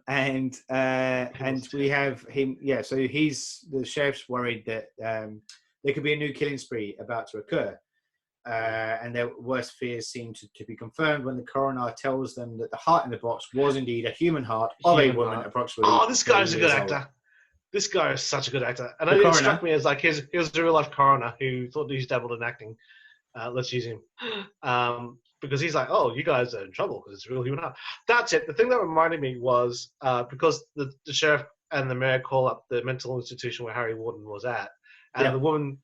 we have him. Yeah, so the sheriff's worried that there could be a new killing spree about to occur, and their worst fears seem to be confirmed when the coroner tells them that the heart in the box was indeed a human heart of a woman approximately. Oh, this guy's a good actor. This guy is such a good actor. And it struck me as like he was a real life coroner who thought he's dabbled in acting. Let's use him. Because he's like, oh, you guys are in trouble because it's a real human heart. That's it. The thing that reminded me was because the sheriff and the mayor call up the mental institution where Harry Warden was at. And the woman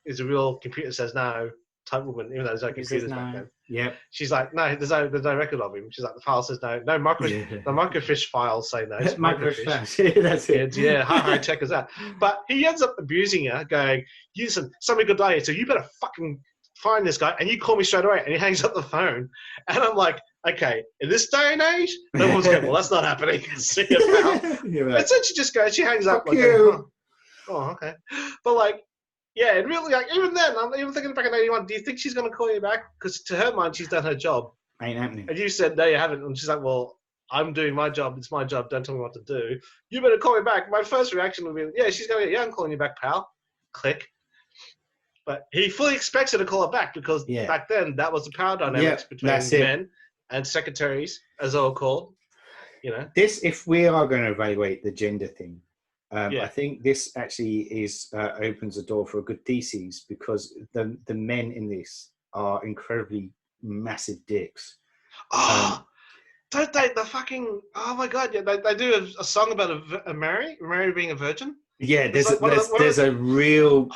is a real computer says no type woman, even though there's no computers back then. Yeah. She's like, no, there's no record of him. She's like, the file says no. No, the microfiche files say no. It's microfiche. That's it. Yeah, how high tech is that? But he ends up abusing her, going, listen, somebody could die here, so you better fucking find this guy, and you call me straight away. And he hangs up the phone. And I'm like, okay, in this day and age, no one's going, well, that's not happening. See you, pal. And so she just goes, she hangs up. Like, oh, okay. But like, yeah, and really, like, even then, I'm even thinking back in 81, do you think she's going to call you back? Because to her mind, she's done her job. Ain't happening. And you said, no, you haven't. And she's like, well, I'm doing my job. It's my job. Don't tell me what to do. You better call me back. My first reaction would be, yeah, she's going, yeah, I'm calling you back, pal. Click. But he fully expects her to call her back because back then, that was the power dynamics between men and secretaries, as they were called. If we are going to evaluate the gender thing, I think this actually opens the door for a good thesis because the men in this are incredibly massive dicks. Don't they? The fucking, oh my God, yeah, they do a song about a Mary being a virgin. Yeah, there's a real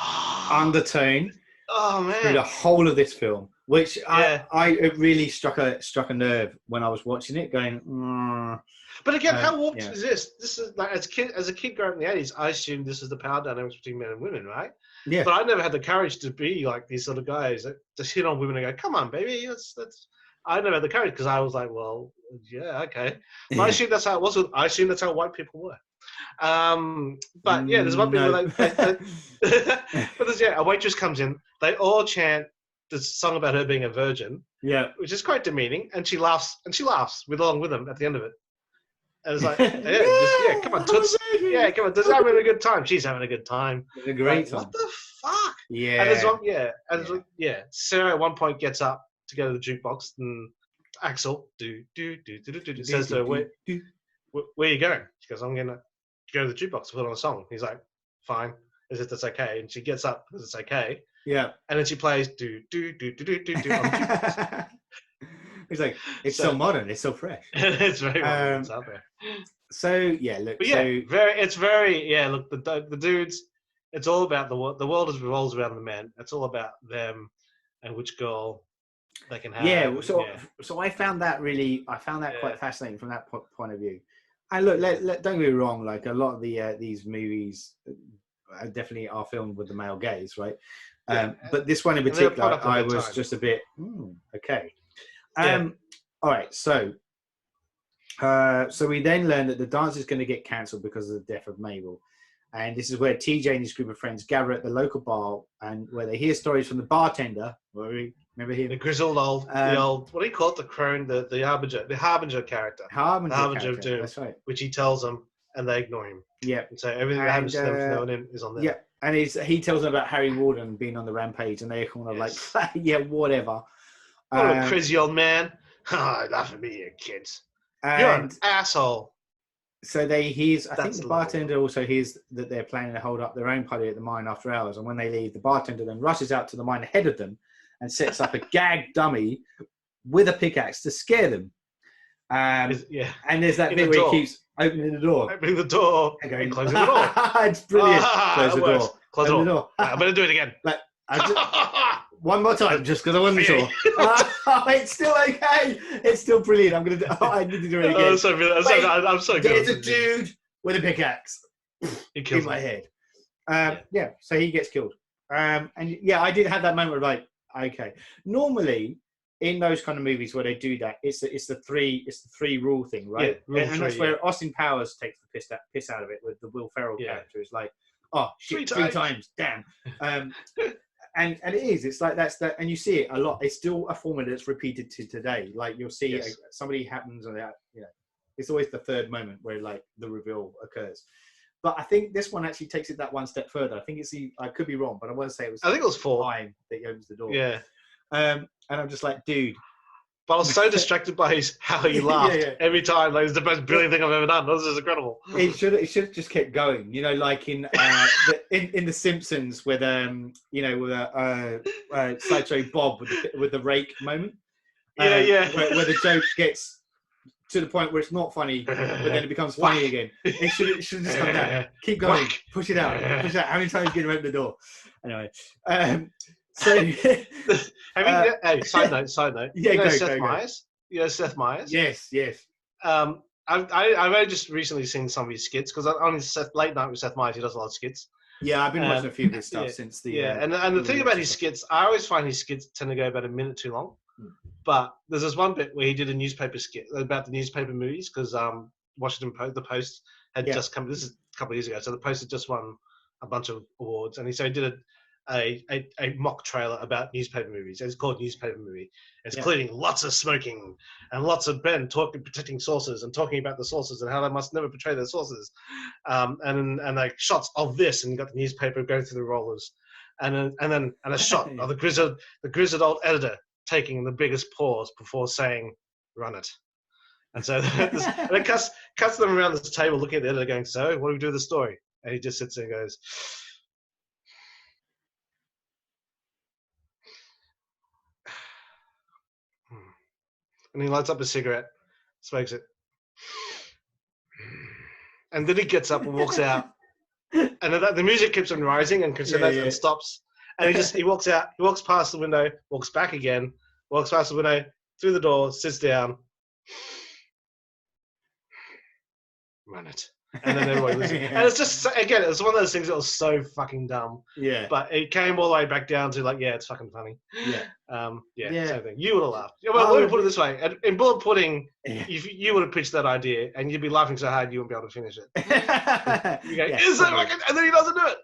undertone through the whole of this film, which it really struck a nerve when I was watching it, going. But again, how warped is this? This is like as a kid growing up in the 80s, I assumed this is the power dynamics between men and women, right? Yeah. But I never had the courage to be like these sort of guys that just hit on women and go, "Come on, baby, that's." I never had the courage because I was like, "Well, yeah, okay." But I assumed that's how it was. I assumed that's how white people were. But yeah, there's one thing where but there's a waitress comes in. They all chant the song about her being a virgin. Yeah, which is quite demeaning, and she laughs along with them at the end of it. And it's like, come on, Toots. Yeah, come on, Toots having a good time. She's having a good time. It's a great time. What the fuck? Yeah. And there's one, Sarah at one point gets up to go to the jukebox, and Axel says to her, where are you going? She goes, I'm gonna go to the jukebox to put on a song. He's like, fine, as if that's okay. And she gets up because it's okay. Yeah. And then she plays on the jukebox. He's like, it's so modern, it's so fresh. It's very modern. It's out there. So yeah, look. But yeah, So it's very look, the dudes. It's all about the world. The world revolves around the men. It's all about them and which girl they can have. yeah, And, so I found that yeah, quite fascinating from that point of view. And look, don't get me wrong. Like a lot of these movies definitely are filmed with the male gaze, right? yeah. But this one in And they're a particular, product of I their was time. just a bit okay. Yeah. All right, so we then learn that the dance is going to get cancelled because of the death of Mabel. And this is where TJ and his group of friends gather at the local bar, and where they hear stories from the bartender. Remember him? The grizzled old, the old, what do you call it? The crone, the harbinger character. The harbinger of doom. That's right. Which he tells them, and they ignore him. Yeah. And so everything that happens to them from now on is on them. Yeah. And he tells them about Harry Warden being on the rampage, and they're kind of like, yeah, whatever. What a crazy old man. Laugh at me, you kids. You're an asshole. So I think the bartender also hears that they're planning to hold up their own party at the mine after hours. And when they leave, the bartender then rushes out to the mine ahead of them and sets up a gag dummy with a pickaxe to scare them. And there's that bit where he keeps opening the door. Opening the door and closing the door. It's brilliant. Close the door. Close the door. I'm going to do it again. One more time, just because I wasn't sure. It's still okay. It's still brilliant. I need to do it again. I'm so good. There's a dude with a pickaxe in my head. So he gets killed. And I did have that moment of like, okay. Normally, in those kind of movies where they do that, it's the three rule thing, right? And that's where Austin Powers takes the piss out of it with the Will Ferrell character. It's like, oh shit, three times, damn. And it is. It's like and you see it a lot. It's still a formula that's repeated to today. Like you'll see somebody happens, and it's always the third moment where like the reveal occurs. But I think this one actually takes it that one step further. I think I could be wrong, but I want to say I think it was 4 time that he opens the door. Yeah. And I'm just like, dude. But I was so distracted by how he laughed every time. Like, it's the most brilliant thing I've ever done. This is incredible. It should have just kept going. You know, like in in The Simpsons with Sideshow Bob with the rake moment. Where the joke gets to the point where it's not funny, but then it becomes funny again. It should just come down. Keep going. Push it out. How many times can you open the door? Anyway. Hey, side note. Yeah, Seth Meyers? You know Seth Meyers? Yes. I've only just recently seen some of his skits because on his late night with Seth Meyers, he does a lot of skits. Yeah, I've been watching a few of his stuff since the. And the thing about his skits, I always find his skits tend to go about a minute too long. But there's this one bit where he did a newspaper skit about the newspaper movies because Washington Post, the Post had just come. This is a couple of years ago, so the Post had just won a bunch of awards, and he did a mock trailer about newspaper movies. It's called Newspaper Movie. It's including lots of smoking and lots of men protecting sources and talking about the sources and how they must never betray their sources. And like shots of this, and you got the newspaper going through the rollers, and then a shot of the grizzled old editor taking the biggest pause before saying, "Run it." And so and it cuts them around this table looking at the editor going, "So what do we do with the story?" And he just sits there and goes, and he lights up a cigarette, smokes it, and then he gets up and walks out. And the music keeps on rising and stops. And he walks out, he walks past the window, walks back again, walks past the window, through the door, sits down. Run it. And then everybody loses. And it's just, again, it's one of those things that was so fucking dumb. Yeah. But it came all the way back down to like, it's fucking funny. Yeah. Same thing. You would have laughed. Well, let me put it this way. In Bullet Pudding, you would have pitched that idea and you'd be laughing so hard you wouldn't be able to finish it. You go, and then he doesn't do it.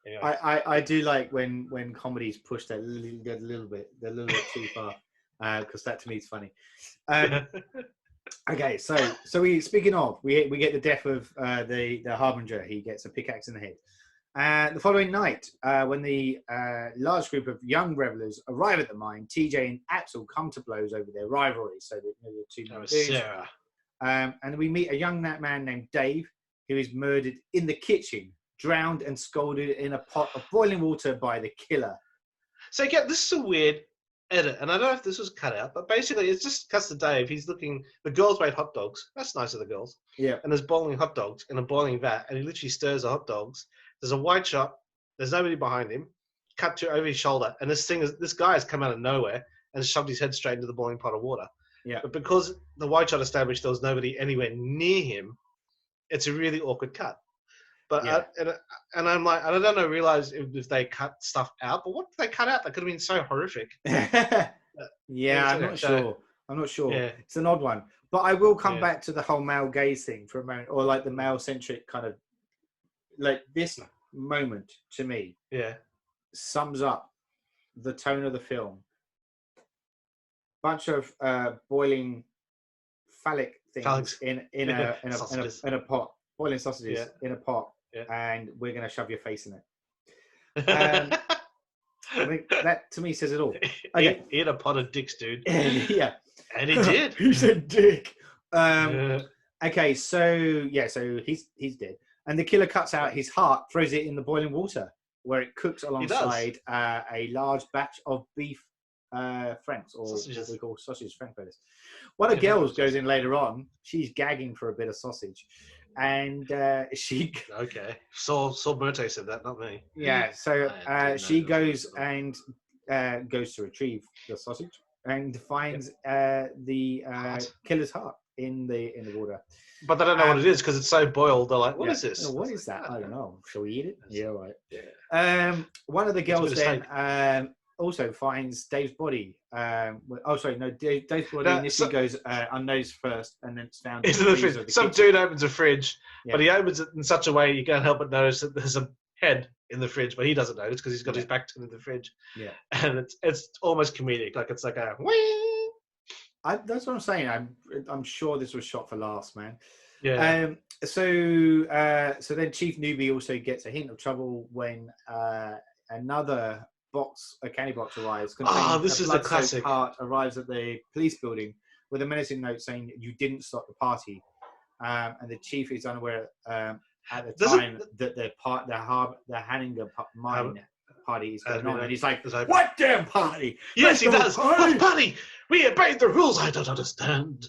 Anyway. I do like when comedies push that a little bit too far, because that to me is funny. Okay, so we get the death of the harbinger. He gets a pickaxe in the head. The following night, when the large group of young revelers arrive at the mine, TJ and Axel come to blows over their rivalry. So the two dudes. And we meet a young man named Dave, who is murdered in the kitchen, drowned and scalded in a pot of boiling water by the killer. So again, this is a weird. edit, and I don't know if this was cut out, but basically it's just cuts to Dave. He's looking. The girls made hot dogs. That's nice of the girls. Yeah. And there's boiling hot dogs in a boiling vat, and he literally stirs the hot dogs. There's a wide shot. There's nobody behind him. Cut to over his shoulder, and this guy has come out of nowhere and shoved his head straight into the boiling pot of water. Yeah. But because the wide shot established there was nobody anywhere near him, it's a really awkward cut. But and I'm like, I don't know, realize if they cut stuff out, but what did they cut out? That could have been so horrific. Yeah, I'm not sure. I'm not sure. Yeah. It's an odd one. But I will come back to the whole male gaze thing for a moment, or like the male centric kind of, like this moment to me sums up the tone of the film. Bunch of boiling phallic things in a pot, boiling sausages in a pot, and we're going to shove your face in it. I think that to me says it all. Okay, he had a pot of dicks, dude. Yeah, and he did. He said dick. Okay, so he's dead, and the killer cuts out his heart, throws it in the boiling water, where it cooks alongside a large batch of beef franks, or sausages. What we call sausage frankfurters. One of the girls goes in later on. She's gagging for a bit of sausage, and she. Okay, Saul Muerte said that, not me. Yeah, so she goes and goes to retrieve the sausage and finds the killer's heart in the water. But they don't know what it is because it's so boiled. They're like, "What is this? What is that? I don't know. Shall we eat it?" Yeah, right. Yeah. One of the girls then also finds Dave's body. Dave's body initially goes unnoticed first, and then it's found into the fridge. Some dude opens a fridge, but he opens it in such a way you can't help but notice that there's a head in the fridge, but he doesn't notice because he's got his back to the fridge. Yeah, and it's almost comedic, like it's like a wing. That's what I'm saying. I'm sure this was shot for laughs, man. Yeah. So then Chief Newbie also gets a hint of trouble when another a candy box arrives. This is a classic. Heart arrives at the police building with a menacing note saying you didn't stop the party, and the chief is unaware at the time that the Hanninger mine party is going on, and he's like, "What damn party?" Yes, he does. What party? We obeyed the rules. I don't understand.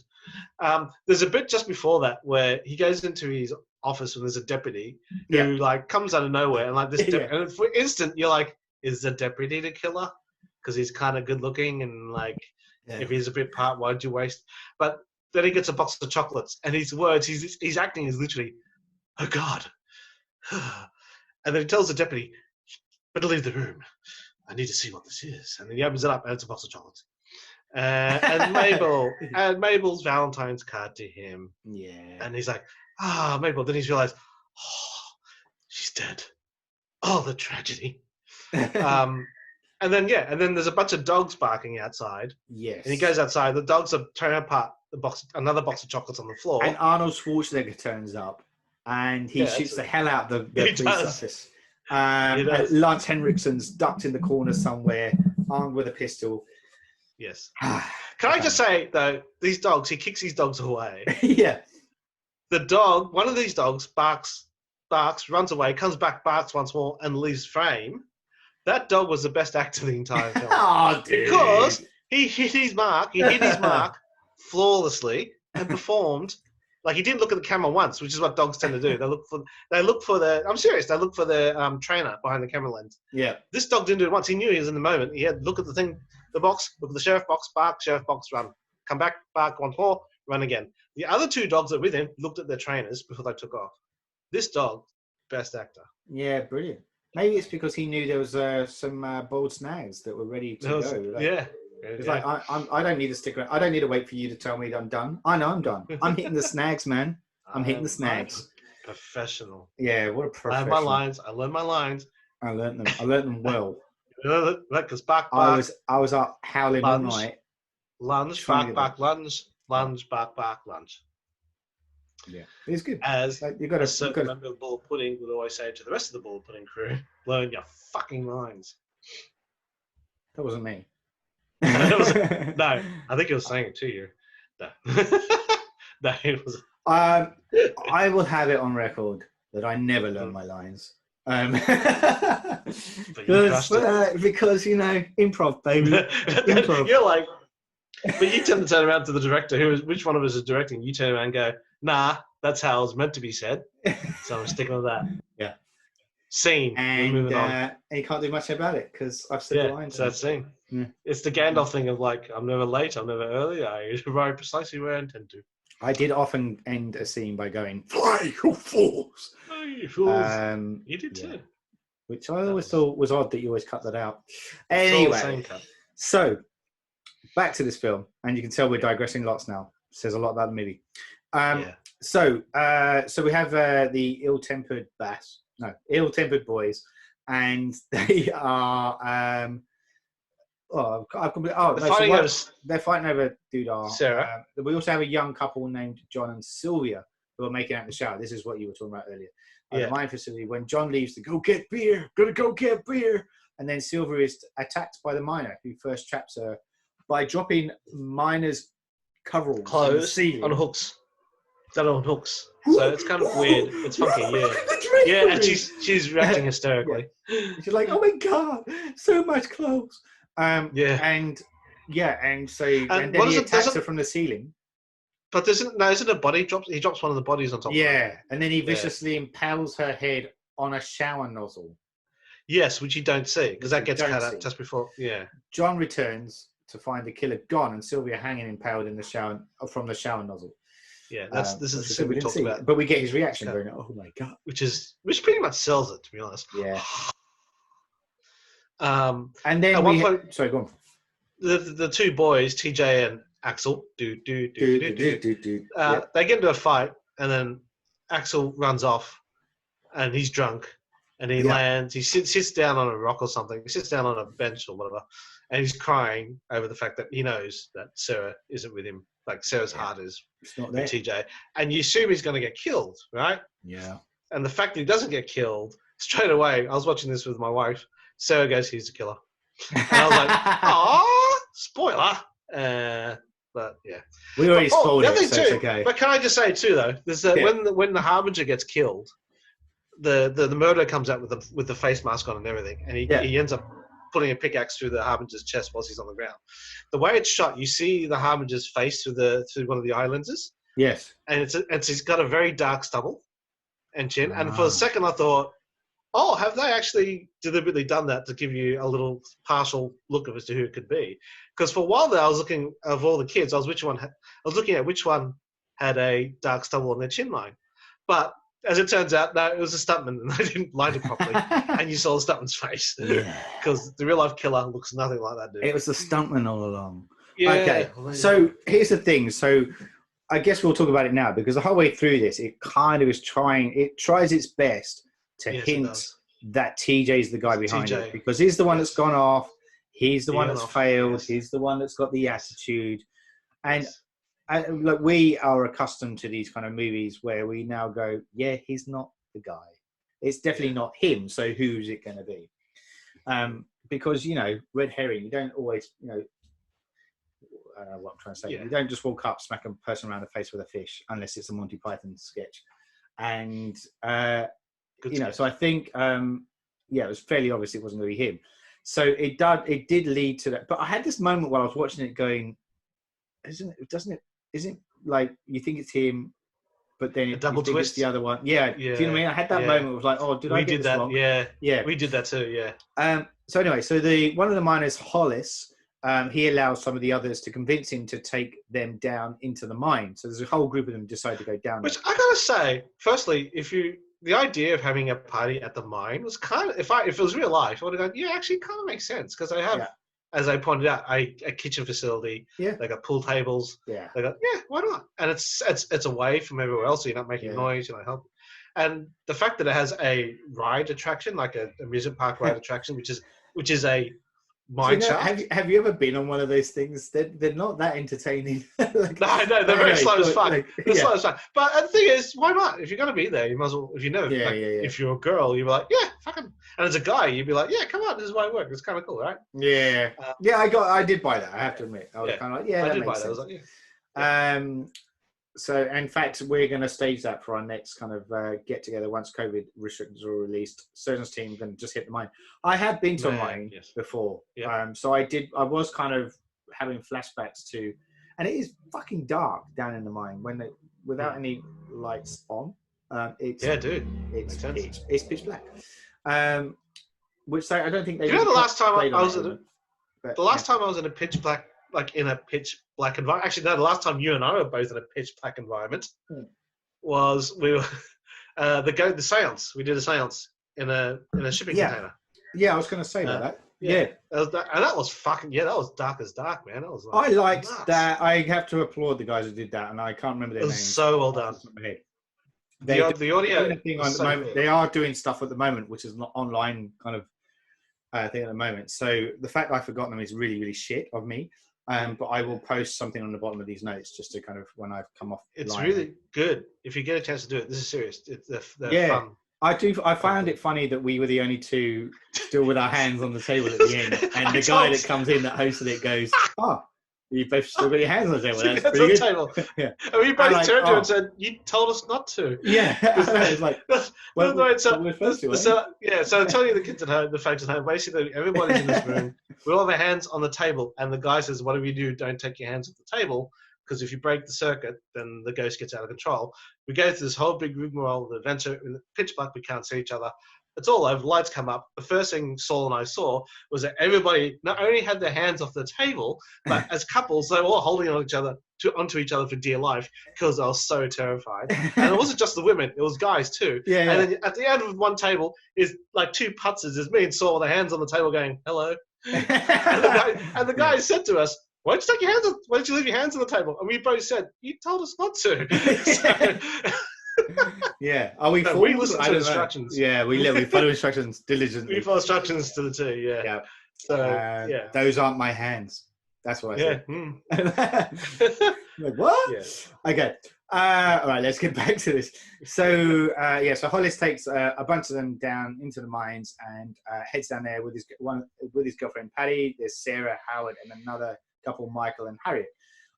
There's a bit just before that where he goes into his office and there's a deputy who like comes out of nowhere and like this, and for instant you're like, is the deputy the killer? Because he's kind of good looking and like, if he's a bit part, why'd you waste? But then he gets a box of chocolates and his words, he's acting is literally, oh God. And then he tells the deputy, better leave the room. I need to see what this is. And then he opens it up and it's a box of chocolates. And Mabel's Valentine's card to him. Yeah. And he's like, Mabel. Then he's realized, she's dead. Oh, the tragedy. And then there's a bunch of dogs barking outside. Yes. And he goes outside. The dogs are tearing apart another box of chocolates on the floor. And Arnold Schwarzenegger turns up, and he shoots the hell out of the police office. Lance Henriksen's ducked in the corner somewhere, armed with a pistol. Yes. Can I just say though, these dogs, he kicks these dogs away. Yeah. The dog, one of these dogs barks, runs away, comes back, barks once more, and leaves frame. That dog was the best actor of the entire film. Oh, dude. Because he hit his mark flawlessly and performed. Like, he didn't look at the camera once, which is what dogs tend to do. They look for the I'm serious, they look for the trainer behind the camera lens. Yeah. This dog didn't do it once. He knew he was in the moment. He had look at the thing, the box, look at the sheriff box, bark, sheriff box, run. Come back, bark once more, run again. The other two dogs that were with him looked at their trainers before they took off. This dog, best actor. Yeah, brilliant. Maybe it's because he knew there was some boiled snags that were ready to go. It's like, I don't need to stick around. I don't need to wait for you to tell me that I'm done. I know I'm done. I'm hitting the snags, man. I'm hitting the snags. Professional. Yeah, what a professional. I have my lines. I learned my lines. I learned them well. Because back. I was up howling all night. Lunge, back, lunge, back, lunge. Yeah, it's good. As you've got a member of the ball pudding would always say to the rest of the ball pudding crew, learn your fucking lines. That wasn't me. No, I think he was saying it to you. No, it was. I will have it on record that I never learn my lines. Because improv, baby. Improv. You're like, but you tend to turn around to the director, which one of us is directing? You turn around and go, "Nah, that's how it's meant to be said." So I'm sticking with that. Yeah. Scene. And moving on. you can't do much about it because I've said the lines. So that scene. Yeah. It's the Gandalf thing of like, I'm never late, I'm never early. I arrive precisely where I intend to. I did often end a scene by going, "Fly, you fools!" Oh, you fools. You did too. Which I always thought was odd that you always cut that out. Anyway, so back to this film, and you can tell we're digressing lots now. Says a lot about the movie. So we have the ill-tempered boys, and they are they're fighting over Dudar. Sarah. We also have a young couple named John and Sylvia who are making out in the shower. This is what you were talking about earlier. The mine facility, when John leaves to go get beer, and then Sylvia is attacked by the miner who first traps her by dropping miners' coveralls clothes on hooks. Done on hooks. So it's kind of weird. It's funky, yeah. And she's reacting hysterically. She's like, "Oh my god, so much clothes." And then he attacks her from the ceiling. But isn't a body drops? He drops one of the bodies on top. Yeah, and then he viciously impales her head on a shower nozzle. Yes, which you don't see because that gets cut out just before. Yeah. John returns to find the killer gone and Sylvia hanging impaled in the shower from the shower nozzle. Yeah, this is the scene we talked about. But we get his reaction going, "Oh my god!" Which pretty much sells it, to be honest. Yeah. And then sorry, go on. The two boys, TJ and Axel, they get into a fight, and then Axel runs off, and he's drunk, and he lands. He sits down on a rock or something. He sits down on a bench or whatever, and he's crying over the fact that he knows that Sarah isn't with him. Like Sarah's heart is with TJ, and you assume he's going to get killed, right? Yeah. And the fact that he doesn't get killed straight away. I was watching this with my wife. Sarah goes, "He's the killer," and I was like, "Oh, spoiler." But yeah, we already spoiled it, so it's okay. But can I just say too, though, there's when the Harbinger gets killed, the murderer comes out with the face mask on and everything, and he ends up putting a pickaxe through the Harbinger's chest whilst he's on the ground. The way it's shot, you see the Harbinger's face through one of the eye lenses. Yes, and he's got a very dark stubble and chin. And for a second, I thought, "Oh, have they actually deliberately done that to give you a little partial look as to who it could be?" Because for a while there, I was looking of all the kids. I was looking at which one had a dark stubble on their chin line. But as it turns out, no, it was a stuntman, and they didn't line it properly, and you saw the stuntman's face. Because the real life killer looks nothing like that dude. It was the stuntman all along. Yeah. Okay. So here's the thing. So I guess we'll talk about it now because the whole way through this, it kind of is tries its best to hint that TJ's the guy behind it because he's the one that's gone off. He's the one that's failed. Yes. He's the one that's got the attitude. And look, we are accustomed to these kind of movies where we now go, "Yeah, he's not the guy. It's definitely not him. So who's it going to be?" Because, red herring, you don't always, I don't know what I'm trying to say. You don't just walk up, smack a person around the face with a fish unless it's a Monty Python sketch. And, so I think, it was fairly obvious it wasn't going to be him. So it did lead to that. But I had this moment while I was watching it going, isn't like you think it's him, but then it double twist the other one. Yeah. Do you know what I mean? I had that moment. It was like, "Oh, I get this wrong?" Yeah. We did that too. Yeah. So anyway, one of the miners, Hollis, he allows some of the others to convince him to take them down into the mine. So there's a whole group of them decide to go down. Which I gotta say, firstly, the idea of having a party at the mine was kind of, if it was real life, I would have gone, yeah, actually, it kind of makes sense because I have, as I pointed out, a kitchen facility. Yeah. They got pool tables. Yeah. They got, why not? And it's away from everywhere else, so you're not making noise, you're not helping. And the fact that it has a ride attraction, like a amusement park ride attraction, which is a mine shaft. Have you ever been on one of those things? They're not that entertaining. No, they're very slow as fuck. Slow as fuck. But the thing is, why not? If you're going to be there, you might as well. If you know, if you're a girl, you'd be like, yeah, fucking. And as a guy, you'd be like, yeah, come on, this is why I work. It's kind of cool, right? Yeah, I did buy that. I have to admit, I was kind of like, yeah, that makes sense. I was like, So, in fact, we're going to stage that for our next kind of get together once COVID restrictions are released. Surgeon's team going to just hit the mine. I have been to a mine before, so I was kind of having flashbacks to, and it is fucking dark down in the mine without any lights on. It's pitch black. Which I don't think they. You know, the last time I was time I was in a pitch black. Like in a pitch black environment. Actually, no. The last time you and I were both in a pitch black environment was we were the seance. We did a seance in a shipping container. Yeah, I was going to say about that. Yeah. And that was fucking that was dark as dark, man. That was. Like, I liked that. I have to applaud the guys who did that, and I can't remember their names. So well done. The audio thing on the moment. They are doing stuff at the moment, which is not online kind of thing at the moment. So the fact I've forgotten them is really, really shit of me. But I will post something on the bottom of these notes just to kind of when I've come off. It's really good if you get a chance to do it. This is serious. They're fun. I found it funny that we were the only two still with our hands on the table at the end, and the guy that comes in that hosted it goes, "Oh, you both still got your hands on the table. That's pretty good." Table. Yeah. And we both turned to him and said, "You told us not to." Yeah, it's like, so I'm telling you, the kids at home, the folks at home, basically everybody's in this room. We all have our hands on the table, and the guy says, "Whatever you do, don't take your hands off the table, because if you break the circuit, then the ghost gets out of control." We go through this whole big rigmarole, the adventure in the pitch black. We can't see each other. It's all over. Lights come up. The first thing Saul and I saw was that everybody not only had their hands off the table, but as couples, they were all holding on onto each other for dear life because they were so terrified. And it wasn't just the women; it was guys too. Yeah. And then at the end of one table is like two putzers. There's me and Saul with our hands on the table, going hello. and the guy said to us, "Why don't you take your hands? Why don't you leave your hands on the table?" And we both said, "You told us not to." Yeah. Are we? We listen to instructions. Yeah, we follow instructions diligently. We follow instructions to the T. Yeah. Yeah. So those aren't my hands. That's what I said. Like, what? Yeah. Okay. All right. Let's get back to this. So so Hollis takes a bunch of them down into the mines and heads down there with his girlfriend Patty. There's Sarah, Howard, and another couple, Michael and Harriet.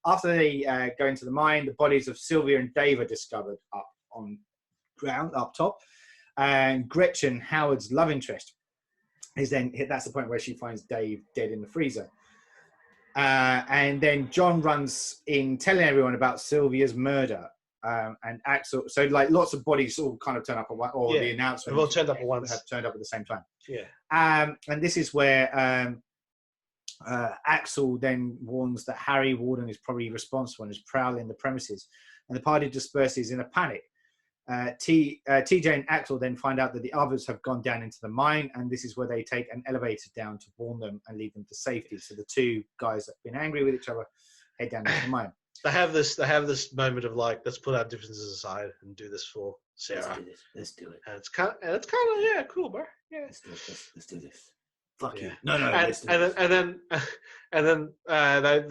After they go into the mine, the bodies of Sylvia and Dave are discovered up top, and Gretchen, Howard's love interest, is then hit. That's the point where she finds Dave dead in the freezer, and then John runs in telling everyone about Sylvia's murder, and Axel. So like lots of bodies all kind of turn up at once, or the announcement all turned up at once, have turned up at the same time. Yeah, and this is where Axel then warns that Harry Warden is probably responsible and is prowling the premises, and the party disperses in a panic. TJ and Axel then find out that the others have gone down into the mine, and this is where they take an elevator down to warn them and lead them to safety. So the two guys that have been angry with each other head down into the mine. They have this moment of like, let's put our differences aside and do this for Sarah. Let's do it. And it's kind of cool, bro. Yeah. Let's do this. Fuck you. No. And then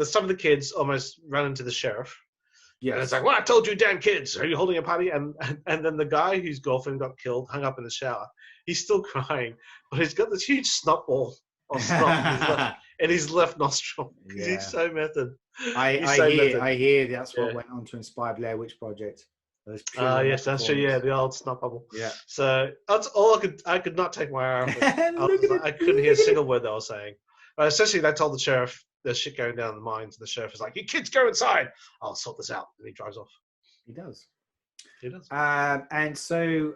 some of the kids almost run into the sheriff. Yeah. And it's like, well, I told you, damn kids, are you holding a party? And then the guy whose girlfriend got killed, hung up in the shower. He's still crying, but he's got this huge snot ball of snot in his left nostril. He's so method. I hear that's what went on to inspire Blair Witch Project. Yes, that's true. Yeah, the old snot bubble. Yeah. So that's all I could not take my eye off it. I couldn't hear a single word they were saying. But essentially, they told the sheriff there's shit going down in the mines, and the sheriff is like, "You kids go inside. I'll sort this out." And he drives off. He does. And so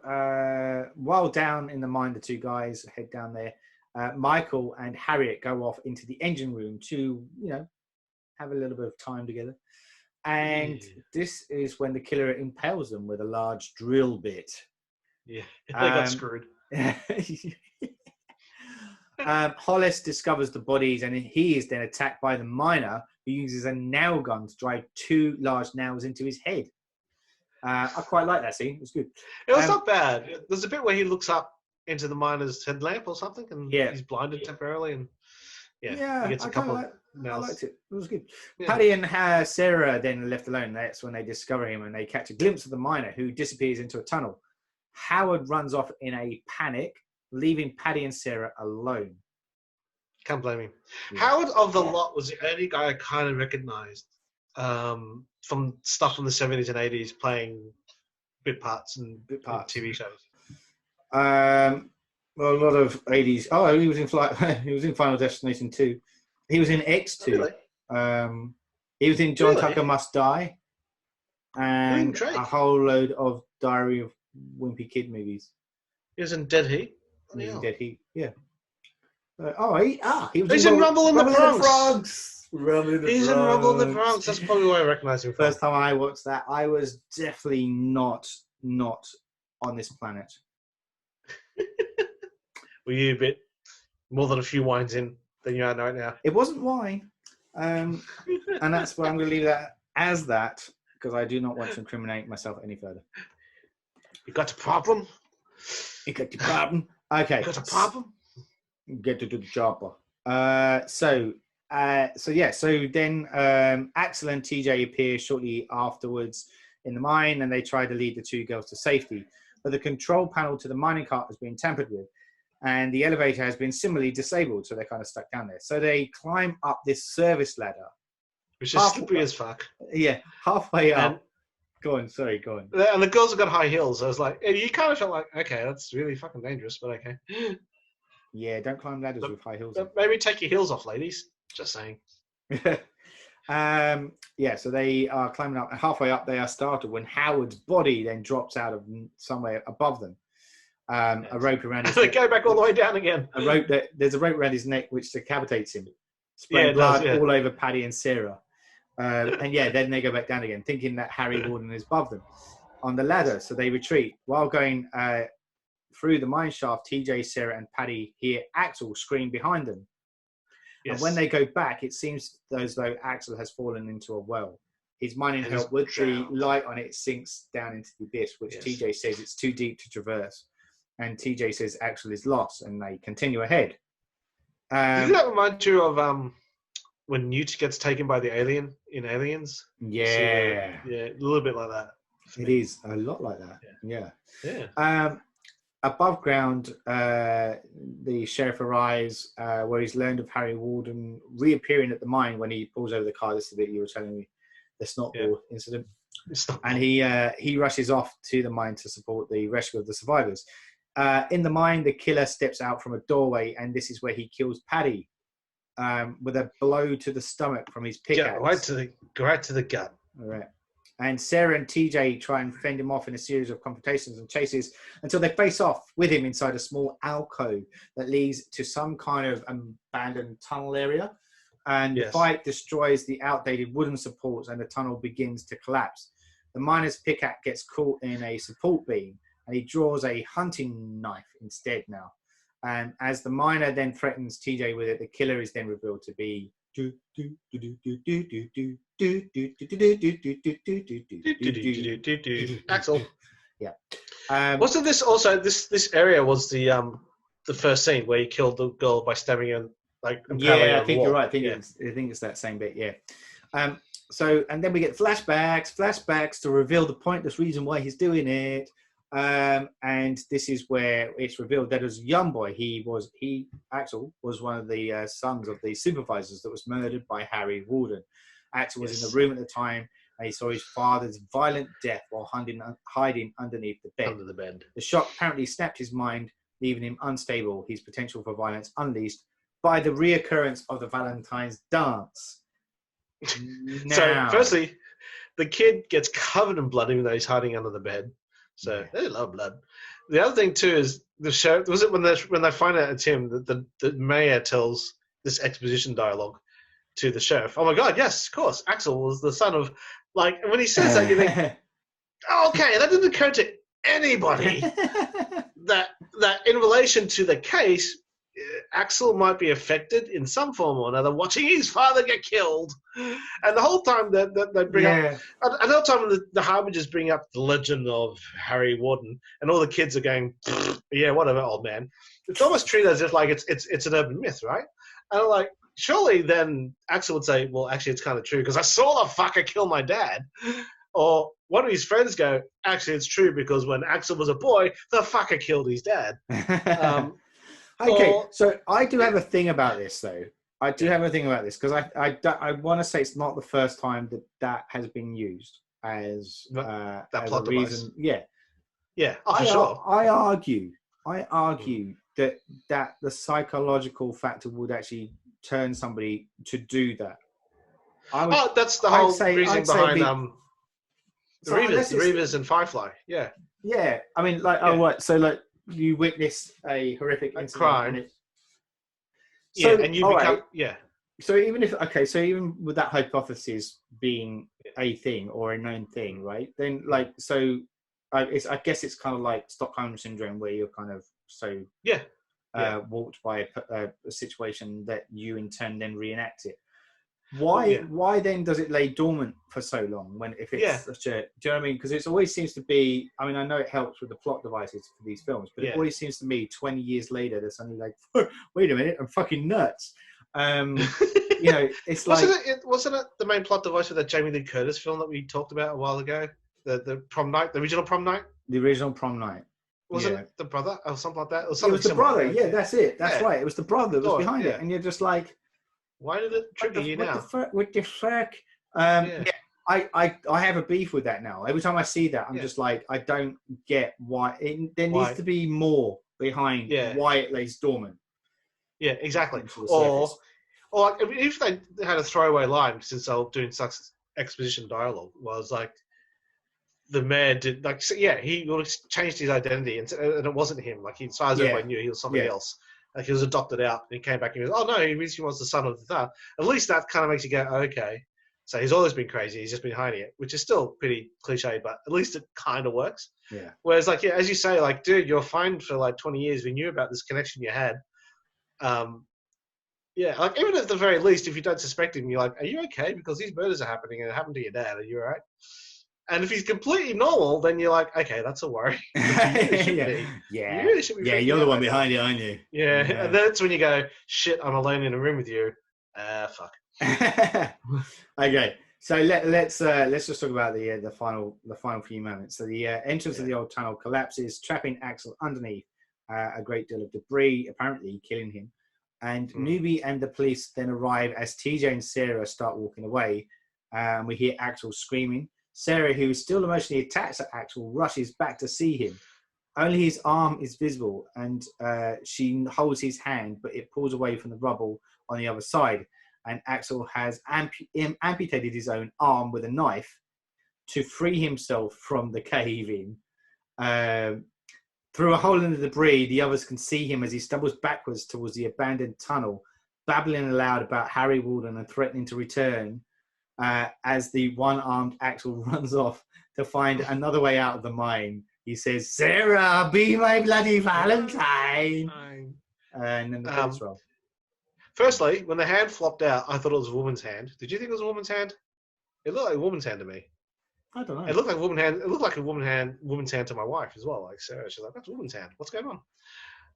while down in the mine, the two guys head down there. Michael and Harriet go off into the engine room to, have a little bit of time together. And this is when the killer impales them with a large drill bit. Yeah, they got screwed. Hollis discovers the bodies, and he is then attacked by the miner, who uses a nail gun to drive two large nails into his head. I quite like that scene. It was good. It was not bad. There's a bit where he looks up into the miner's headlamp or something, and he's blinded temporarily, and he gets a couple of nails. I liked it. It was good. Yeah. Paddy and Sarah then left alone. That's when they discover him, and they catch a glimpse of the miner, who disappears into a tunnel. Howard runs off in a panic, leaving Paddy and Sarah alone. Can't blame him. Yeah. Howard of the lot was the only guy I kind of recognised. from stuff from the 70s and 80s playing bit parts and TV shows? Well, a lot of 80s. Oh, he was in he was in Final Destination 2. He was in X2. Really? He was in John Tucker Must Die, and Drake. a whole load of Diary of Wimpy Kid movies. He was in Dead Heat. He was in Dead Heat. Yeah. He was He's in Rumble in the Bronx. He's in Rumble in the Bronx. That's probably why I recognise him from. First time I watched that, I was definitely not on this planet. Were you a bit more than a few wines in than you are right now? It wasn't wine. And that's why I'm going to leave that as that, because I do not want to incriminate myself any further. You got a problem? You got a problem? Okay. You got a problem? Get to the chopper. So then Axel and TJ appear shortly afterwards in the mine, and they try to lead the two girls to safety. But the control panel to the mining cart has been tampered with, and the elevator has been similarly disabled, so they're kind of stuck down there. So they climb up this service ladder. Which is slippery as fuck. Yeah, halfway up. Go on. And the girls have got high heels. I was like, you kind of felt like, okay, that's really fucking dangerous, but okay. Yeah, don't climb ladders with high heels. Maybe take your heels off, ladies. Just saying. So they are climbing up, and halfway up they are startled when Howard's body then drops out of somewhere above them. A rope around his neck. They go back all the way down again. There's a rope around his neck which decapitates him. Spraying blood all over Paddy and Sarah. Then they go back down again, thinking that Harry Warden is above them on the ladder. So they retreat. While going through the mine shaft, TJ, Sarah, and Paddy hear Axel scream behind them. Yes. And when they go back, it seems as though Axel has fallen into a well. His mining helmet with the light on it sinks down into the abyss, which TJ says it's too deep to traverse. And TJ says Axel is lost, and they continue ahead. Does that remind you of when Newt gets taken by the alien in Aliens? Yeah. So, a little bit like that. It is a lot like that. Yeah. Above ground, the sheriff arrives, where he's learned of Harry Warden reappearing at the mine when he pulls over the car. This is the bit you were telling me, the snotball incident. And he rushes off to the mine to support the rescue of the survivors. In the mine, the killer steps out from a doorway, and this is where he kills Paddy with a blow to the stomach from his pickaxe. Yeah, right to the gut. All right. And Sarah and TJ try and fend him off in a series of confrontations and chases until they face off with him inside a small alcove that leads to some kind of abandoned tunnel area. And the fight destroys the outdated wooden supports, and the tunnel begins to collapse. The miner's pickaxe gets caught in a support beam, and he draws a hunting knife instead now. And as the miner then threatens TJ with it, the killer is then revealed to be Axel. Yeah. Wasn't this also this area was the first scene where he killed the girl by stabbing her I think you're right. I think it's that same bit. Yeah. So and then we get flashbacks to reveal the pointless reason why he's doing it. And this is where it's revealed that as a young boy, Axel was one of the sons of the supervisors that was murdered by Harry Warden. Axel was in the room at the time, and he saw his father's violent death while hiding underneath the bed. Under the bed. The shock apparently snapped his mind, leaving him unstable, his potential for violence unleashed by the reoccurrence of the Valentine's dance. So, firstly, the kid gets covered in blood even though he's hiding under the bed. So they love blood. The other thing too is the sheriff. Was it when they find out it's him that the mayor tells this exposition dialogue to the sheriff? Oh my God, yes, of course. Axel was the son of and when he says that, you think, oh, okay, that didn't occur to anybody that in relation to the case, Axel might be affected in some form or another, watching his father get killed. And the whole time that they bring up, and the whole time the Harbingers bring up the legend of Harry Warden, and all the kids are going, yeah, whatever, old man. It's almost treated as if it's an urban myth, right? And I'm like, surely then Axel would say, well, actually, it's kind of true because I saw the fucker kill my dad. Or one of his friends go, actually, it's true because when Axel was a boy, the fucker killed his dad. Okay, so I do have a thing about this, though. I do have a thing about this because I want to say it's not the first time that has been used as that as plot a device. reason. Yeah, yeah, for sure. I argue that the psychological factor would actually turn somebody to do that. That's the I'd whole say reasoning behind the so unless Reavers and Firefly. Yeah, yeah. I mean, like, oh, what? So, like, you witness a horrific a incident, crime. and Yeah, so and you all become right. yeah. So even with that hypothesis being a thing or a known thing, right? Then, like, so I guess it's kind of like Stockholm syndrome, where you're kind of so warped by a situation that you in turn then reenact it. Why then does it lay dormant for so long if it's such a, do you know what I mean? Because it always seems to be, I mean, I know it helps with the plot devices for these films, but it always seems to me 20 years later they're suddenly like, wait a minute, I'm fucking nuts. It's like wasn't it the main plot device for that Jamie Lee Curtis film that we talked about a while ago, the prom night, the original prom night? The original prom night. Wasn't it the brother or something like that? Or something it was the brother. Like, that's it. That's right. It was the brother that was behind it, and you're just like, why did it trigger you now? What the fuck? I have a beef with that now. Every time I see that, I'm just like, I don't get why. There needs to be more behind why it lays dormant. Yeah, exactly. Or like, if they had a throwaway line, since they were doing such exposition dialogue, was like, the mayor did, like, so, he changed his identity, and it wasn't him. Like, as far as everybody knew, he was somebody else. Like, he was adopted out, and he came back and he was, oh no, he really was the son of the third. At least that kind of makes you go, okay. So he's always been crazy. He's just been hiding it, which is still pretty cliche, but at least it kind of works. Yeah. Whereas, like, as you say, like, dude, you're fine for like 20 years. We knew about this connection you had. Like, even at the very least, if you don't suspect him, you're like, are you okay? Because these murders are happening and it happened to your dad. Are you all right? And if he's completely normal, then you're like, okay, that's a worry. You really should be you're the one behind it, aren't you? Yeah, and that's when you go, shit, I'm alone in a room with you. Fuck. Okay, so let's just talk about the final few moments. So the entrance of the old tunnel collapses, trapping Axel underneath a great deal of debris, apparently killing him. And Newbie and the police then arrive as TJ and Sarah start walking away. We hear Axel screaming. Sarah, who is still emotionally attached to Axel, rushes back to see him. Only his arm is visible, and she holds his hand, but it pulls away from the rubble on the other side. And Axel has amputated his own arm with a knife to free himself from the cave-in. Through a hole in the debris, the others can see him as he stumbles backwards towards the abandoned tunnel, babbling aloud about Harry Walden and threatening to return. As the one-armed Axel runs off to find another way out of the mine. He says, Sarah, be my bloody Valentine. And then the credits roll. Firstly, when the hand flopped out, I thought it was a woman's hand. Did you think it was a woman's hand? It looked like a woman's hand to me. I don't know. It looked like a woman's hand. It looked like a woman's hand to my wife as well. Like Sarah, she's like, that's a woman's hand. What's going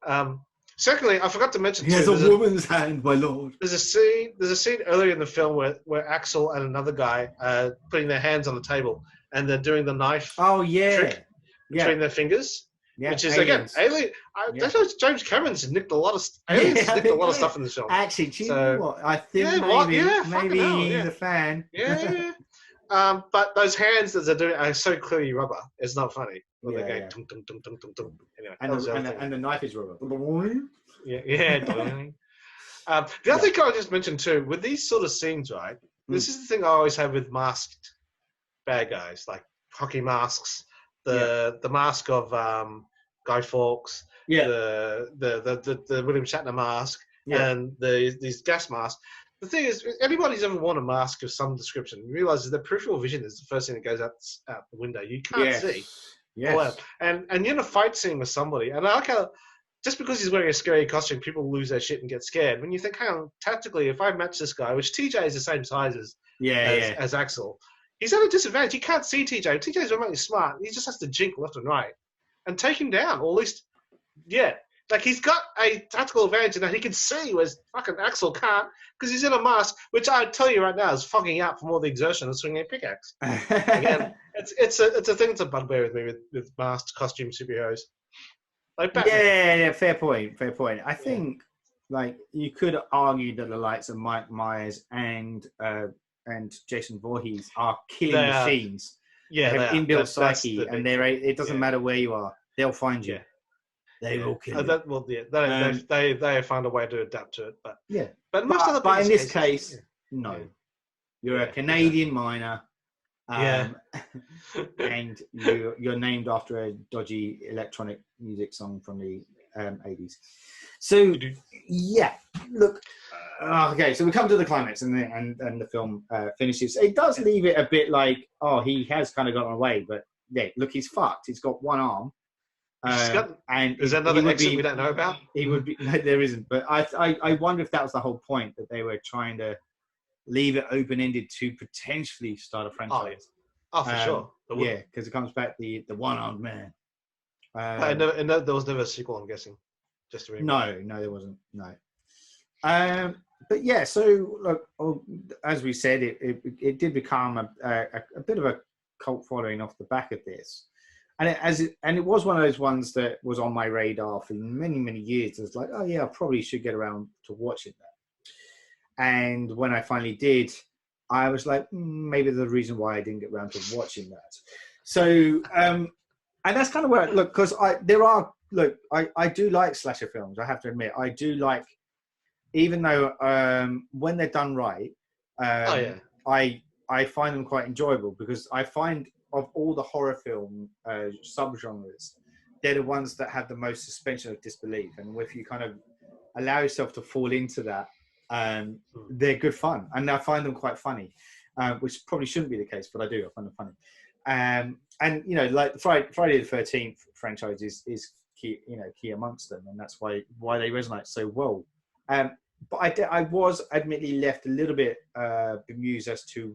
on? Secondly, I forgot to mention he has a woman's hand, my lord. There's a scene earlier in the film where Axel and another guy are putting their hands on the table and they're doing the knife trick between their fingers, which is aliens. Again alien. That's what James Cameron's nicked a lot of nicked a lot of stuff in this film. Actually, do you know what? I think maybe he's a fan. Yeah. But those hands that they're doing are so clearly rubber. It's not funny. They're going tum, tum, tum, tum, tum, tum. Anyway, and the knife is rubber. Yeah. The other thing I just mentioned too, with these sort of scenes, right? This is the thing I always have with masked bad guys, like hockey masks, the mask of Guy Fawkes, the William Shatner mask, and these gas masks. The thing is, anybody who's ever worn a mask of some description realizes that peripheral vision is the first thing that goes out the window. You can't see. Yes. And you're in a fight scene with somebody, and I like how just because he's wearing a scary costume, people lose their shit and get scared. When you think, hang on, tactically, if I match this guy, which TJ is the same size as Axel, he's at a disadvantage. He can't see TJ. TJ's remotely smart. He just has to jink left and right and take him down, or at least, like he's got a tactical advantage in that he can see, whereas fucking Axel can't because he's in a mask, which I tell you right now is fogging out from all the exertion of swinging a pickaxe. Again, it's a thing that's a bugbear with me with masked costume superheroes. Like Batman. Yeah, fair point. I think like you could argue that the likes of Mike Myers and Jason Voorhees are killing They are, machines. yeah, They they have are. inbuilt That's psyche, the and big thing. it doesn't matter where you are, they'll find you. Yeah, They will kill you. That, well, yeah, they have found a way to adapt to it, but Yeah, but most other but in people's this cases, case, no. yeah. You're a Yeah, Canadian miner, yeah. and you're named after a dodgy electronic music song from the 80s. So yeah, look. Okay, so we come to the climax, and the film finishes. It does leave it a bit like, oh, he has kind of gotten away, but yeah, look, he's fucked. He's got one arm. And is there another exit we don't know about? He would be. No, there isn't. But I wonder if that was the whole point, that they were trying to leave it open-ended to potentially start a franchise. Oh, for sure. Yeah, because it comes back the one-armed man. And there was never a sequel, I'm guessing. Just to remember. No, there wasn't. No. But yeah, so look, as we said, it did become a bit of a cult following off the back of this, and it was one of those ones that was on my radar for many years. It was like, oh yeah, I probably should get around to watching that. And when I finally did, I was like, maybe the reason why I didn't get around to watching that. So, and that's kind of where, look, because I do like slasher films. I have to admit, I do like, even though when they're done right, I find them quite enjoyable, because I find of all the horror film subgenres, they're the ones that have the most suspension of disbelief. And if you kind of allow yourself to fall into that, they're good fun, and I find them quite funny, which probably shouldn't be the case, but I do. I find them funny, and you know, like Friday the 13th franchise is key, key amongst them, and that's why they resonate so well. But I was admittedly left a little bit bemused as to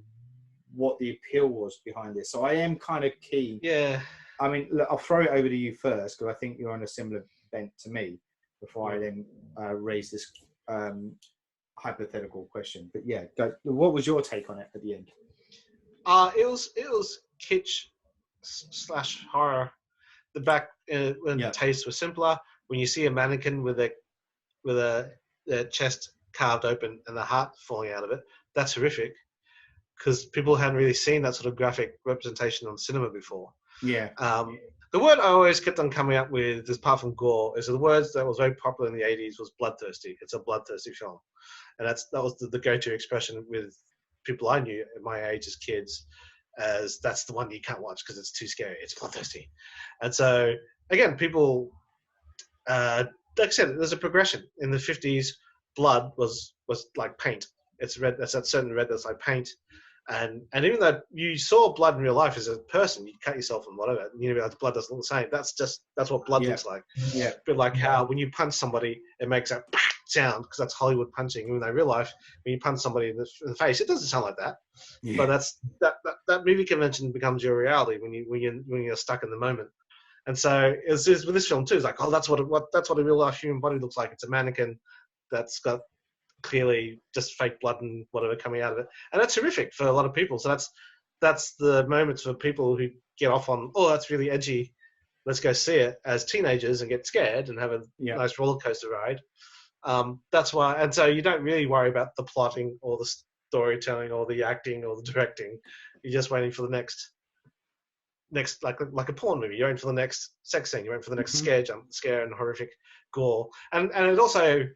what the appeal was behind this. So I am kind of keen. Yeah. I mean, look, I'll throw it over to you first, because I think you're on a similar bent to me, before I then raise this hypothetical question. But yeah, what was your take on it at the end? It was kitsch / horror. The back when the tastes were simpler. When you see a mannequin with a chest carved open and the heart falling out of it, that's horrific, because people hadn't really seen that sort of graphic representation on cinema before. Yeah. The word I always kept on coming up with, apart from gore, is the words that was very popular in the 80s was bloodthirsty. It's a bloodthirsty film. And that was the go-to expression with people I knew at my age as kids, as that's the one you can't watch because it's too scary. It's bloodthirsty. And so, again, people, like I said, there's a progression. In the 50s, blood was like paint. It's red. That's that certain red that's like paint. And even though you saw blood in real life as a person, you'd cut yourself and whatever, and you realize blood doesn't look the same. That's what blood looks like. Yeah. A bit like how when you punch somebody, it makes that sound, because that's Hollywood punching. Even though in real life, when you punch somebody in the face, it doesn't sound like that. Yeah. But that movie convention becomes your reality when you're stuck in the moment. And so it's with this film too. It's like, oh, that's what a real life human body looks like. It's a mannequin that's got clearly just fake blood and whatever coming out of it, and that's horrific for a lot of people. So that's the moments for people who get off on, oh, that's really edgy, let's go see it, as teenagers and get scared and have a nice roller coaster ride. That's why, and so you don't really worry about the plotting or the storytelling or the acting or the directing. You're just waiting for the next like a porn movie. You're waiting for the next sex scene. You're waiting for the next scare and horrific gore. And it also,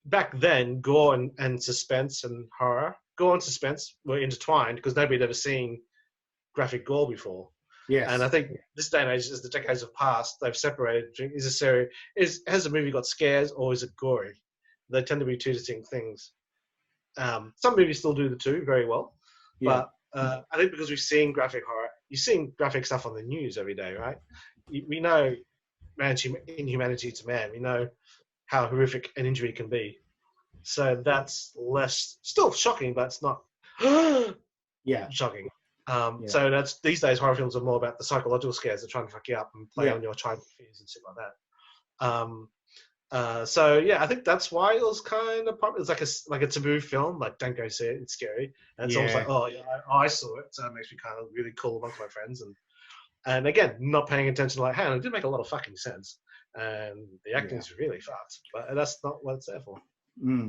back then, gore and suspense and horror, gore and suspense were intertwined, because nobody had ever seen graphic gore before. Yes. And I think this day and age, as the decades have passed, they've separated. Has the movie got scares, or is it gory? They tend to be two distinct things. Some movies still do the two very well, but I think because we've seen graphic horror, you've seen graphic stuff on the news every day, right? We know man's inhumanity to man. We know how horrific an injury can be. So that's less, still shocking, but it's not shocking. So that's, these days horror films are more about the psychological scares that try and fuck you up and play on your childhood fears and shit like that. So yeah, I think that's why it was kind of popular. It's like a taboo film, like don't go see it, it's scary. And it's almost like, oh yeah, I saw it, so it makes me kind of really cool amongst my friends. And And again, not paying attention, like, hey, it did make a lot of fucking sense. And the acting is really fucked, but that's not what it's there for.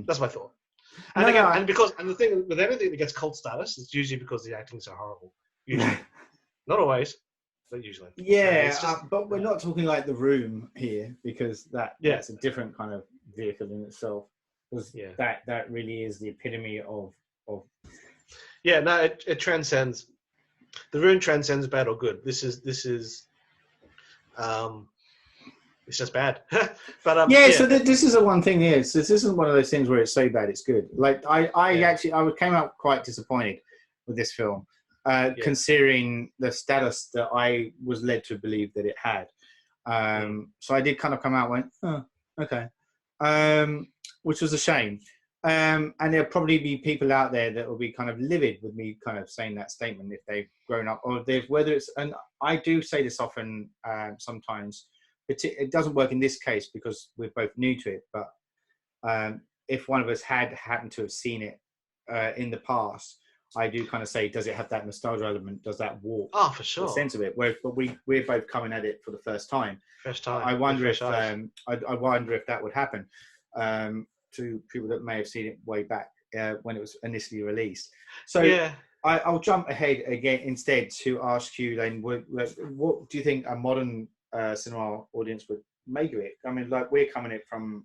That's my thought. And again, and the thing with anything that gets cult status, it's usually because the acting's so horrible. Usually, not always, but usually. Yeah, but we're not talking like The Room here, because that's a different kind of vehicle in itself. Because that really is the epitome of. Yeah, no, it transcends. The Room transcends bad or good. This is it's just bad. But so this is the one thing here. So this isn't one of those things where it's so bad it's good. Like I came out quite disappointed with this film, considering the status that I was led to believe that it had. So I did kind of come out and went, oh, okay, which was a shame. And there'll probably be people out there that will be kind of livid with me kind of saying that statement if they've grown up, or whether it's, and I do say this often sometimes. It doesn't work in this case because we're both new to it, but if one of us had happened to have seen it in the past, I do kind of say, does it have that nostalgia element? Does that warp for sure the sense of it? But we're both coming at it for the first time. I wonder if I wonder if that would happen to people that may have seen it way back when it was initially released. So I'll jump ahead again instead to ask you, then, what do you think a modern cinema audience would make of it? I mean, like, we're coming it from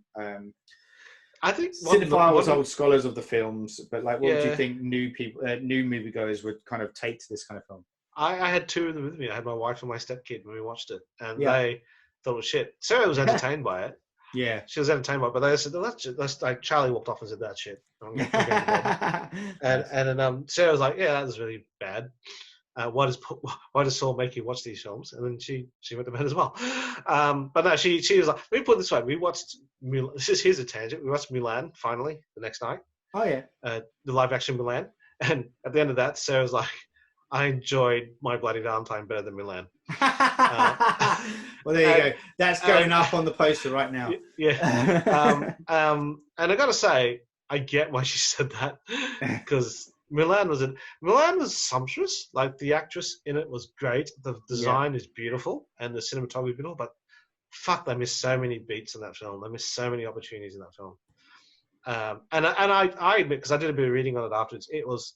I think cinephiles, old scholars of the films, but like, what do you think new people, new moviegoers would kind of take to this kind of film? I had two of them with me. I had my wife and my stepkid when we watched it, and they thought it was shit. Sarah was entertained by it. Yeah, she was entertained by it, but they said, that's like, Charlie walked off and said, that shit. And then Sarah was like, yeah, that was really bad. Why does Saul make you watch these films? And then she went to bed as well. But no, she was like, let me put it this way. We watched, here's a tangent. We watched Mulan finally the next night. Oh yeah. The live action Mulan. And at the end of that, Sarah's like, I enjoyed My Bloody Valentine better than Mulan. Well, there you go. That's going up on the poster right now. Yeah. And I got to say, I get why she said that, because Mulan was sumptuous. Like, the actress in it was great. The design is beautiful, and the cinematography is beautiful. But fuck, they missed so many beats in that film. They missed so many opportunities in that film. And I admit, because I did a bit of reading on it afterwards, it was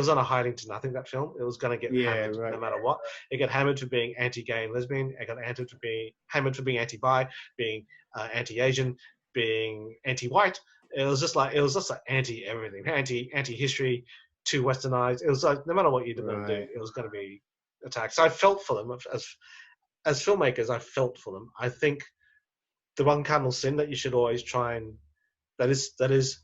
on a hiding to nothing, that film. It was going to get hammered no matter what. It got hammered for being anti-gay and lesbian. It got hammered for being anti-bi, being anti-Asian, being anti-white. It was just like anti-everything, anti-history, too westernized. It was like, no matter what you did them do, it was going to be attacked. So I felt for them as filmmakers. I felt for them. I think the one cardinal sin that you should always try and that is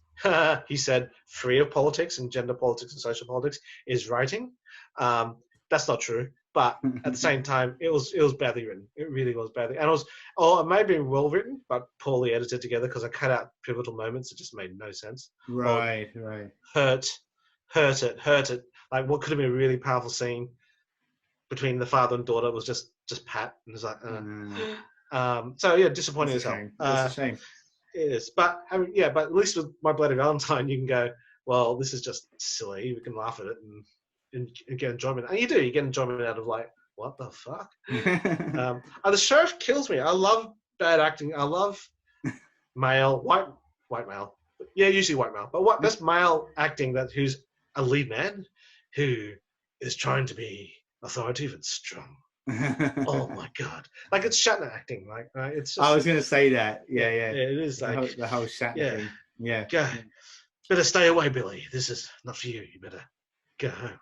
he said, free of politics and gender politics and social politics, is writing. That's not true, but at the same time, it was badly written. It really was badly, and it may have been well written, but poorly edited together, because I cut out pivotal moments that just made no sense. Right. Hurt it. Like, what could have been a really powerful scene between the father and daughter was just pat, and it's like, so yeah, disappointing as hell. That's a shame. It is, but I mean, but at least with My Bloody Valentine, you can go, well, this is just silly. We can laugh at it and get enjoyment. And you do. You get enjoyment out of, like, what the fuck? The sheriff kills me. I love bad acting. I love white male. Yeah, usually white male. But that's male acting who's a lead man who is trying to be authoritative and strong. Oh my god! Like, it's Shatner acting. Like, it's. Just, I was going to say that. Yeah. It is like the whole Shatner thing. Yeah. Go. Better stay away, Billy. This is not for you. You better go home.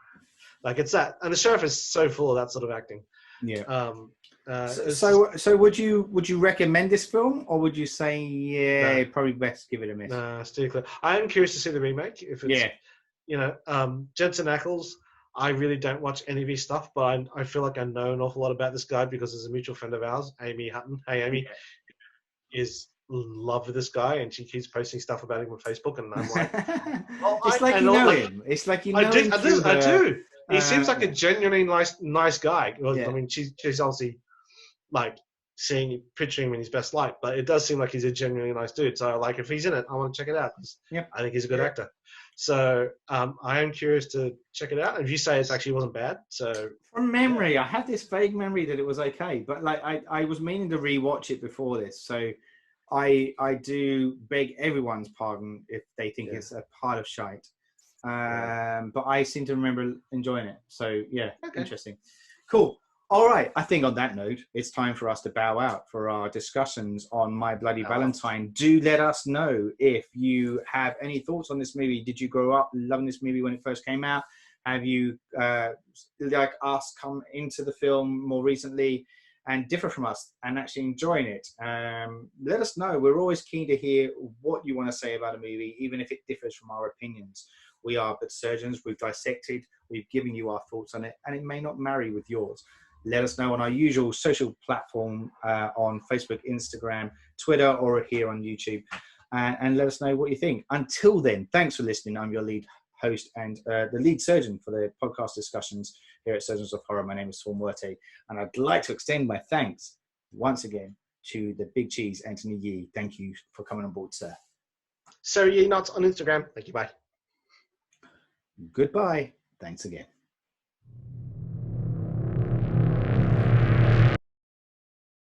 Like, it's that, and the sheriff is so full of that sort of acting. Yeah. So would you recommend this film, or would you say probably best give it a miss? No, steer clear. I am curious to see the remake. If it's, Jensen Ackles. I really don't watch any of his stuff, but I feel like I know an awful lot about this guy because there's a mutual friend of ours, Amy Hutton. Hey, Amy, is in love with this guy, and she keeps posting stuff about him on Facebook, and I'm like, it's like you know him. It's like you know him. I do. He seems like a genuinely nice guy. Well, I mean, she's obviously like picturing him in his best light, but it does seem like he's a genuinely nice dude. So, like, if he's in it, I want to check it out. I think he's a good actor. So I am curious to check it out. And if you say it actually wasn't bad, so from memory, I have this vague memory that it was okay, but like I was meaning to rewatch it before this, so I do beg everyone's pardon if they think it's a pile of shite. But I seem to remember enjoying it. So yeah, interesting. Cool. All right. I think on that note, it's time for us to bow out for our discussions on My Bloody Valentine. Do let us know if you have any thoughts on this movie. Did you grow up loving this movie when it first came out? Have you, like us, come into the film more recently and differ from us and actually enjoying it? Let us know. We're always keen to hear what you want to say about a movie, even if it differs from our opinions. We are but surgeons. We've dissected. We've given you our thoughts on it, and it may not marry with yours. Let us know on our usual social platform on Facebook, Instagram, Twitter, or here on YouTube, and let us know what you think. Until then, thanks for listening. I'm your lead host and the lead surgeon for the podcast discussions here at Surgeons of Horror. My name is Saul Muerte, and I'd like to extend my thanks once again to the big cheese, Antony Yee. Thank you for coming on board, sir. So Ye Nuts on Instagram. Thank you. Bye. Goodbye. Thanks again.